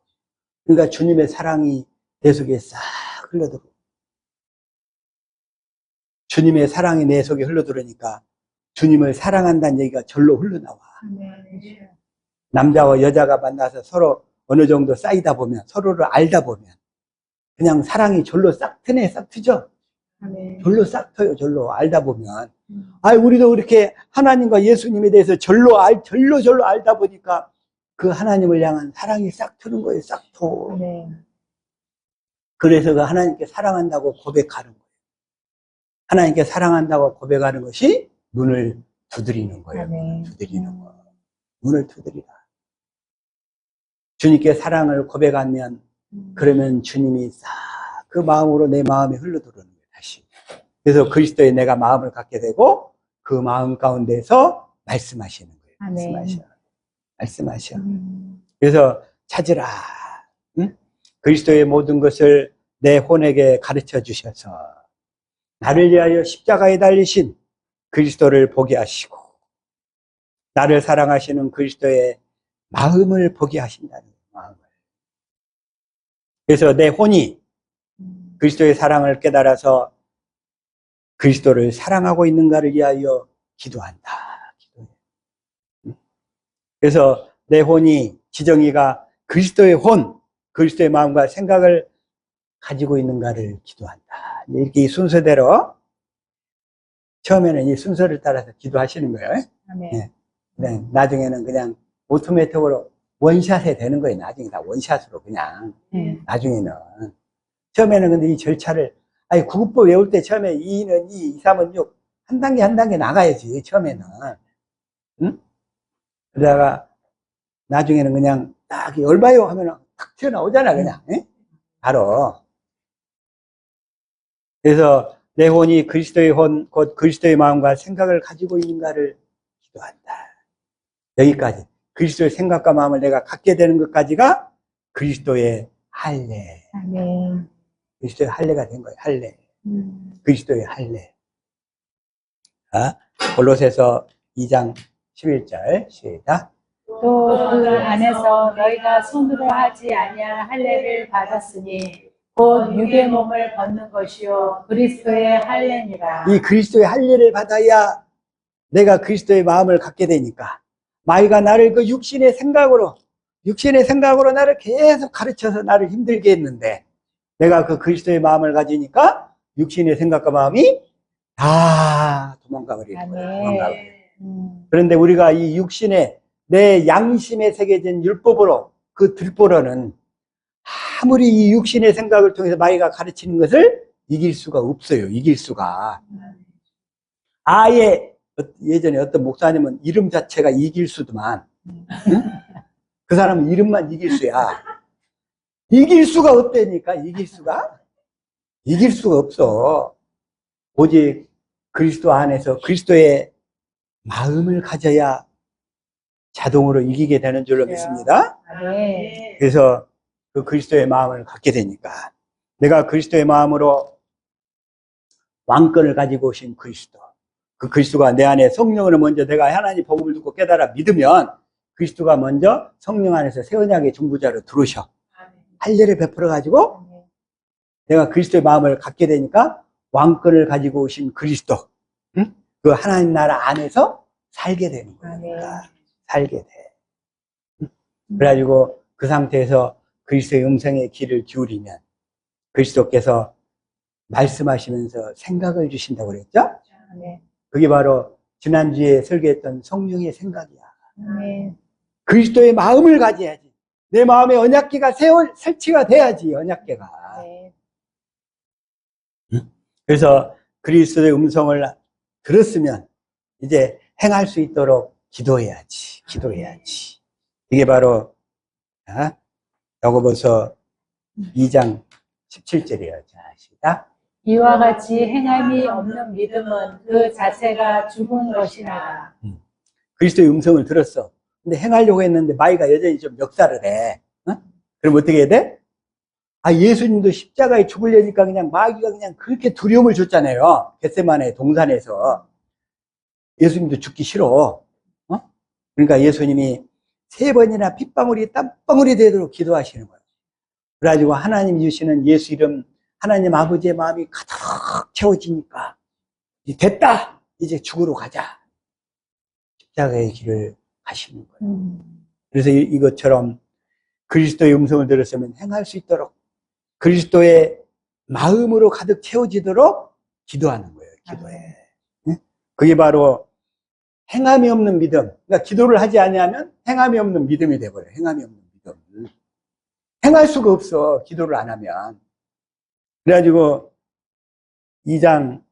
그러니까 주님의 사랑이 내 속에 싹 흘러들어. 주님의 사랑이 내 속에 흘러들으니까 주님을 사랑한다는 얘기가 절로 흘러나와. 남자와 여자가 만나서 서로 어느 정도 쌓이다 보면, 서로를 알다 보면 그냥 사랑이 절로 싹 트네, 싹 트죠? 절로 싹 터요, 절로 알다 보면. 우리도 그렇게 하나님과 예수님에 대해서 절로 알다 보니까 그 하나님을 향한 사랑이 싹 트는 거예요, 싹 터. 그래서 그 하나님께 사랑한다고 고백하는 거예요. 하나님께 사랑한다고 고백하는 것이 눈을 두드리는 거예요. 두드리는 거. 눈을 두드리라. 주님께 사랑을 고백하면 그러면 주님이 싹 그 마음으로 내 마음에 흘러들어오는 거예요, 다시. 그래서 그리스도에 내가 마음을 갖게 되고 그 마음 가운데서 말씀하시는 거예요. 말씀하셔. 그래서 찾으라. 응? 그리스도의 모든 것을 내 혼에게 가르쳐 주셔서 나를 위하여 십자가에 달리신 그리스도를 보게 하시고 나를 사랑하시는 그리스도의 마음을 보게 하신다는 마음을. 그래서 내 혼이 그리스도의 사랑을 깨달아서 그리스도를 사랑하고 있는가를 위하여 기도한다. 그래서 내 혼이, 지정이가 그리스도의 혼, 그리스도의 마음과 생각을 가지고 있는가를 기도한다. 이렇게 이 순서대로 처음에는 이 순서를 따라서 기도하시는 거예요. 네. 나중에는 그냥 오토매틱으로 원샷에 되는 거예요. 나중에 다 원샷으로 그냥. 나중에는. 처음에는 근데 이 절차를, 구급법 외울 때 처음에 2는 2, 3은 6, 한 단계 나가야지, 처음에는. 응? 그러다가 나중에는 그냥 딱 열봐요 하면 탁 튀어나오잖아, 그냥. 응? 바로. 그래서 내 혼이 그리스도의 혼, 곧 그리스도의 마음과 생각을 가지고 있는가를 기도한다. 여기까지. 그리스도의 생각과 마음을 내가 갖게 되는 것까지가 그리스도의 할례. 그리스도의 할례가 된 거예요. 할례. 그리스도의 할례. 골로새서 2장 11절 시작. 또 그 안에서 너희가 손으로 하지 아니한 할례를 받았으니 곧 육의 몸을 벗는 것이요 그리스도의 할례니라. 이 그리스도의 할례를 받아야 내가 그리스도의 마음을 갖게 되니까 마귀가 나를 그 육신의 생각으로 나를 계속 가르쳐서 나를 힘들게 했는데 내가 그 그리스도의 마음을 가지니까 육신의 생각과 마음이 다 도망가 버리는 거예요. 도망가 버려요. 그런데 우리가 이 육신의 내 양심에 새겨진 율법으로 그 들보로는 아무리 이 육신의 생각을 통해서 마귀가 가르치는 것을 이길 수가 없어요. 이길 수가. 아예 예전에 어떤 목사님은 이름 자체가 이길 수더만. 응? 그 사람은 이름만 이길 수야. 이길 수가 없다니까. 이길 수가 없어. 오직 그리스도 안에서 그리스도의 마음을 가져야 자동으로 이기게 되는 줄로 믿습니다. 네. 그래서 그 그리스도의 마음을 갖게 되니까 내가 그리스도의 마음으로 왕권을 가지고 오신 그리스도, 그 그리스도가 내 안에 성령으로 먼저 내가 하나님 복음을 듣고 깨달아 믿으면 그리스도가 먼저 성령 안에서 새 언약의 중보자로 들어오셔. 할례를 베풀어 가지고 내가 그리스도의 마음을 갖게 되니까 왕권을 가지고 오신 그리스도, 응? 그 하나님 나라 안에서 살게 되는 거니까 살게 돼. 그래가지고 그 상태에서 그리스도의 음성에 귀를 기울이면 그리스도께서 말씀하시면서 생각을 주신다고 그랬죠? 그게 바로 지난주에 설계했던 성령의 생각이야. 그리스도의 마음을 가져야지. 내 마음에 언약궤가 설치가 돼야지, 언약궤가. 그래서 그리스도의 음성을 들었으면 이제 행할 수 있도록 기도해야지. 이게 바로 야고보서 2장 17절이에요. 자, 시작. 이와 같이 행함이 없는 믿음은 그 자체가 죽은 것이라. 그리스도의 음성을 들었어. 근데 행하려고 했는데 마귀가 여전히 좀 역사를 해. 그럼 어떻게 해야 돼? 예수님도 십자가에 죽으려니까 그냥 마귀가 그냥 그렇게 두려움을 줬잖아요. 겟세마네 동산에서. 예수님도 죽기 싫어. 그러니까 예수님이 3번이나 핏방울이 땀방울이 되도록 기도하시는 거예요. 그래가지고 하나님 주시는 예수 이름, 하나님 아버지의 마음이 가득 채워지니까 됐다! 이제 죽으러 가자. 십자가의 길을 가시는 거예요. 그래서 이것처럼 그리스도의 음성을 들었으면 행할 수 있도록 그리스도의 마음으로 가득 채워지도록 기도하는 거예요. 기도해. 그게 바로 행함이 없는 믿음. 그러니까 기도를 하지 않으면 행함이 없는 믿음이 돼버려요. 행함이 없는 믿음. 행할 수가 없어. 기도를 안 하면. 그래가지고 2장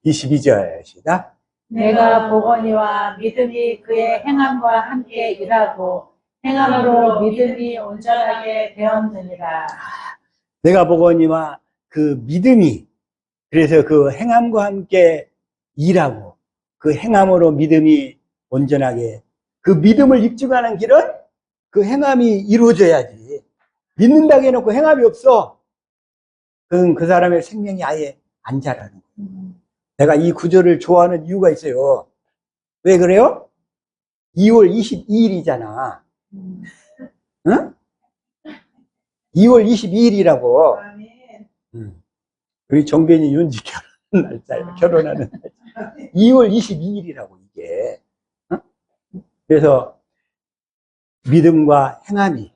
22절 시작. 내가 보거니와 믿음이 그의 행함과 함께 일하고 행함으로 믿음이 온전하게 되었느니라. 내가 보거니와 그 믿음이 그래서 그 행함과 함께 일하고 그 행함으로 믿음이 온전하게 그 믿음을 입증하는 길은 그 행함이 이루어져야지. 믿는다고 해놓고 행함이 없어. 그건 그 사람의 생명이 아예 안 자라는 거예요. 내가 이 구절을 좋아하는 이유가 있어요. 왜 그래요? 2월 22일이잖아. 응? 2월 22일이라고. 우리 정변이 윤지 결혼하는 날짜예요. 결혼하는 날짜. 2월 22일이라고 이게. 그래서 믿음과 행함이.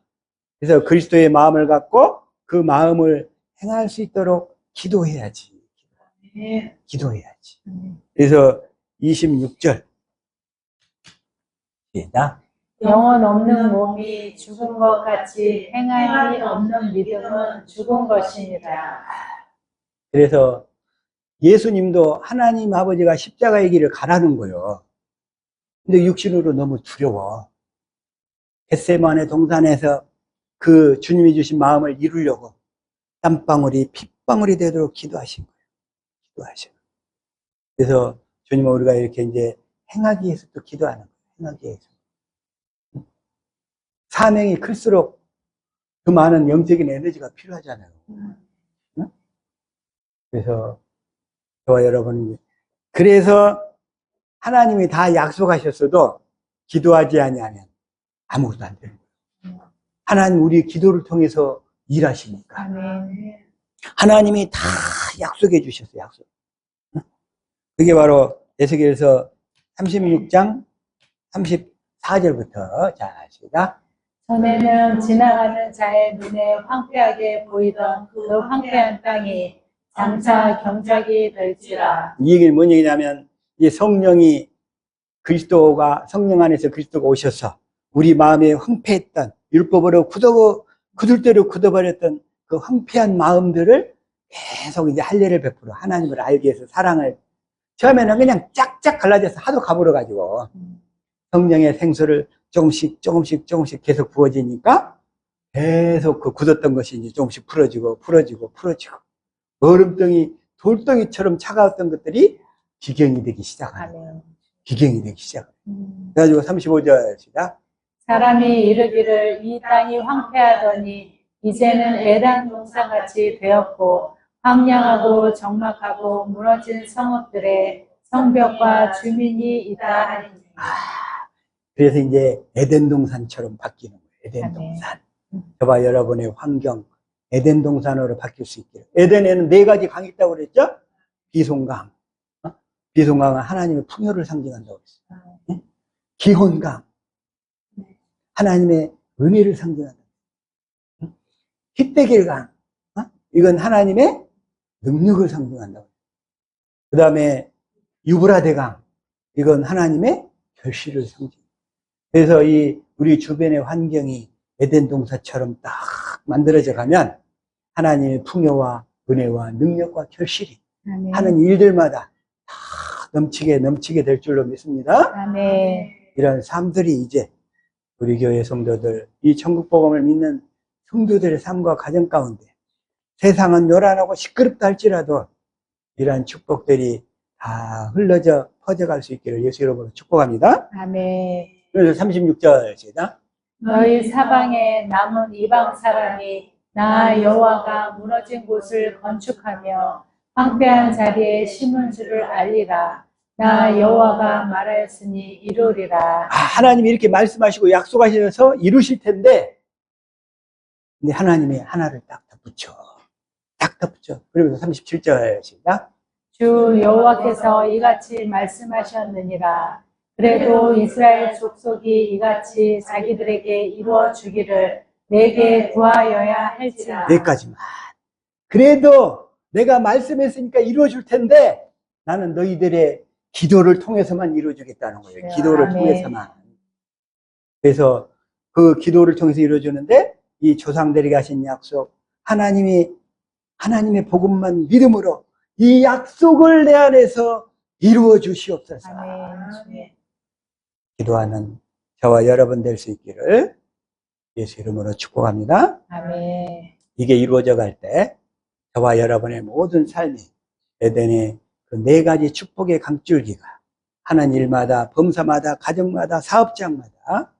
그래서 그리스도의 마음을 갖고 그 마음을 행할 수 있도록 기도해야지. 기도해야지. 그래서 26절. 시작. 영혼 없는 몸이 죽은 것 같이 행함이 없는 믿음은 죽은 것이니라. 그래서 예수님도 하나님 아버지가 십자가의 길을 가라는 거예요. 근데 육신으로 너무 두려워. 겟세마네 동산에서 그 주님이 주신 마음을 이루려고 땀방울이 핏방울이 되도록 기도하신 거예요. 기도하신 거예요. 그래서 주님은 우리가 이렇게 이제 행하기 위해서 또 기도하는 거예요. 행하기 위해서. 사명이 클수록 그 많은 영적인 에너지가 필요하잖아요. 그래서 저와 여러분, 그래서 하나님이 다 약속하셨어도 기도하지 아니하면 아무것도 안 되는 거예요. 하나님 우리 기도를 통해서 일하십니까? 아멘. 하나님이 다 약속해 주셨어요. 약속. 그게 바로 에스겔서 36장 34절부터 자 시작. 전에는 지나가는 자의 눈에 황폐하게 보이던 그 황폐한 땅이 장차 경작이 될지라. 이 얘기는 뭔 얘기냐면 이 성령이 그리스도가 성령 안에서 그리스도가 오셔서 우리 마음에 황폐했던 율법으로 굳을대로 굳어버렸던 그 황폐한 마음들을 계속 이제 할례를 베풀어 하나님을 알기 위해서 사랑을 처음에는 그냥 짝짝 갈라져서 하도 가물어가지고 성령의 생수를 조금씩 계속 부어지니까 계속 그 굳었던 것이 이제 조금씩 풀어지고 얼음덩이 돌덩이처럼 차가웠던 것들이 기경이 되기 시작하는 거예요. 기경이 되기 시작해요. 그래가지고 35절 시작. 사람이 이르기를 이 땅이 황폐하더니 이제는 에단 동산같이 되었고 황량하고 적막하고 무너진 성읍들의 성벽과 주민이 있다 하니. 그래서 이제 에덴 동산처럼 바뀌는 거예요. 에덴 동산. 저봐 여러분의 환경 에덴 동산으로 바뀔 수 있게. 에덴에는 4가지 강이 있다고 그랬죠? 비송강. 비송강은 하나님의 풍요를 상징한다고 그랬어요. 기혼강. 하나님의 은혜를 상징한다. 힛베겔강. 이건 하나님의 능력을 상징한다고. 그 다음에 유브라데강. 이건 하나님의 결실을 상징. 그래서 우리 주변의 환경이 에덴 동산처럼 딱 만들어져 가면 하나님의 풍요와 은혜와 능력과 결실이 아멘. 하는 일들마다 다 넘치게 될 줄로 믿습니다. 아멘. 이런 삶들이 이제 우리 교회 성도들, 이 천국복음을 믿는 성도들의 삶과 가정 가운데 세상은 요란하고 시끄럽다 할지라도 이러한 축복들이 다 흘러져 퍼져갈 수 있기를 예수 이름으로 축복합니다. 아멘. 그래서 36절 시작. 너희 사방에 남은 이방 사람이 나 여호와가 무너진 곳을 건축하며 황폐한 자리에 심은 줄을 알리라. 나 여호와가 말하였으니 이루리라. 하나님이 이렇게 말씀하시고 약속하셔서 이루실 텐데, 근데 하나님이 하나를 딱 덧붙여. 그러면서 37절 시작. 주 여호와께서 이같이 말씀하셨느니라. 그래도 이스라엘 족속이 이같이 자기들에게 이루어 주기를 내게 구하여야 할지라. 여기까지만. 그래도 내가 말씀했으니까 이루어 줄 텐데 나는 너희들의 기도를 통해서만 이루어 주겠다는 거예요. 기도를 아멘. 통해서만. 그래서 그 기도를 통해서 이루어 주는데 이 조상들에게 하신 약속, 하나님의 복음만 믿음으로 이 약속을 내 안에서 이루어 주시옵소서. 아멘. 기도하는 저와 여러분 될 수 있기를 예수 이름으로 축복합니다. 아멘. 이게 이루어져 갈 때 저와 여러분의 모든 삶이 에덴의 그 4가지 축복의 강줄기가 하는 일마다, 범사마다, 가정마다, 사업장마다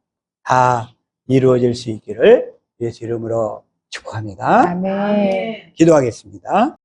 다 이루어질 수 있기를 예수 이름으로 축복합니다. 아멘. 기도하겠습니다.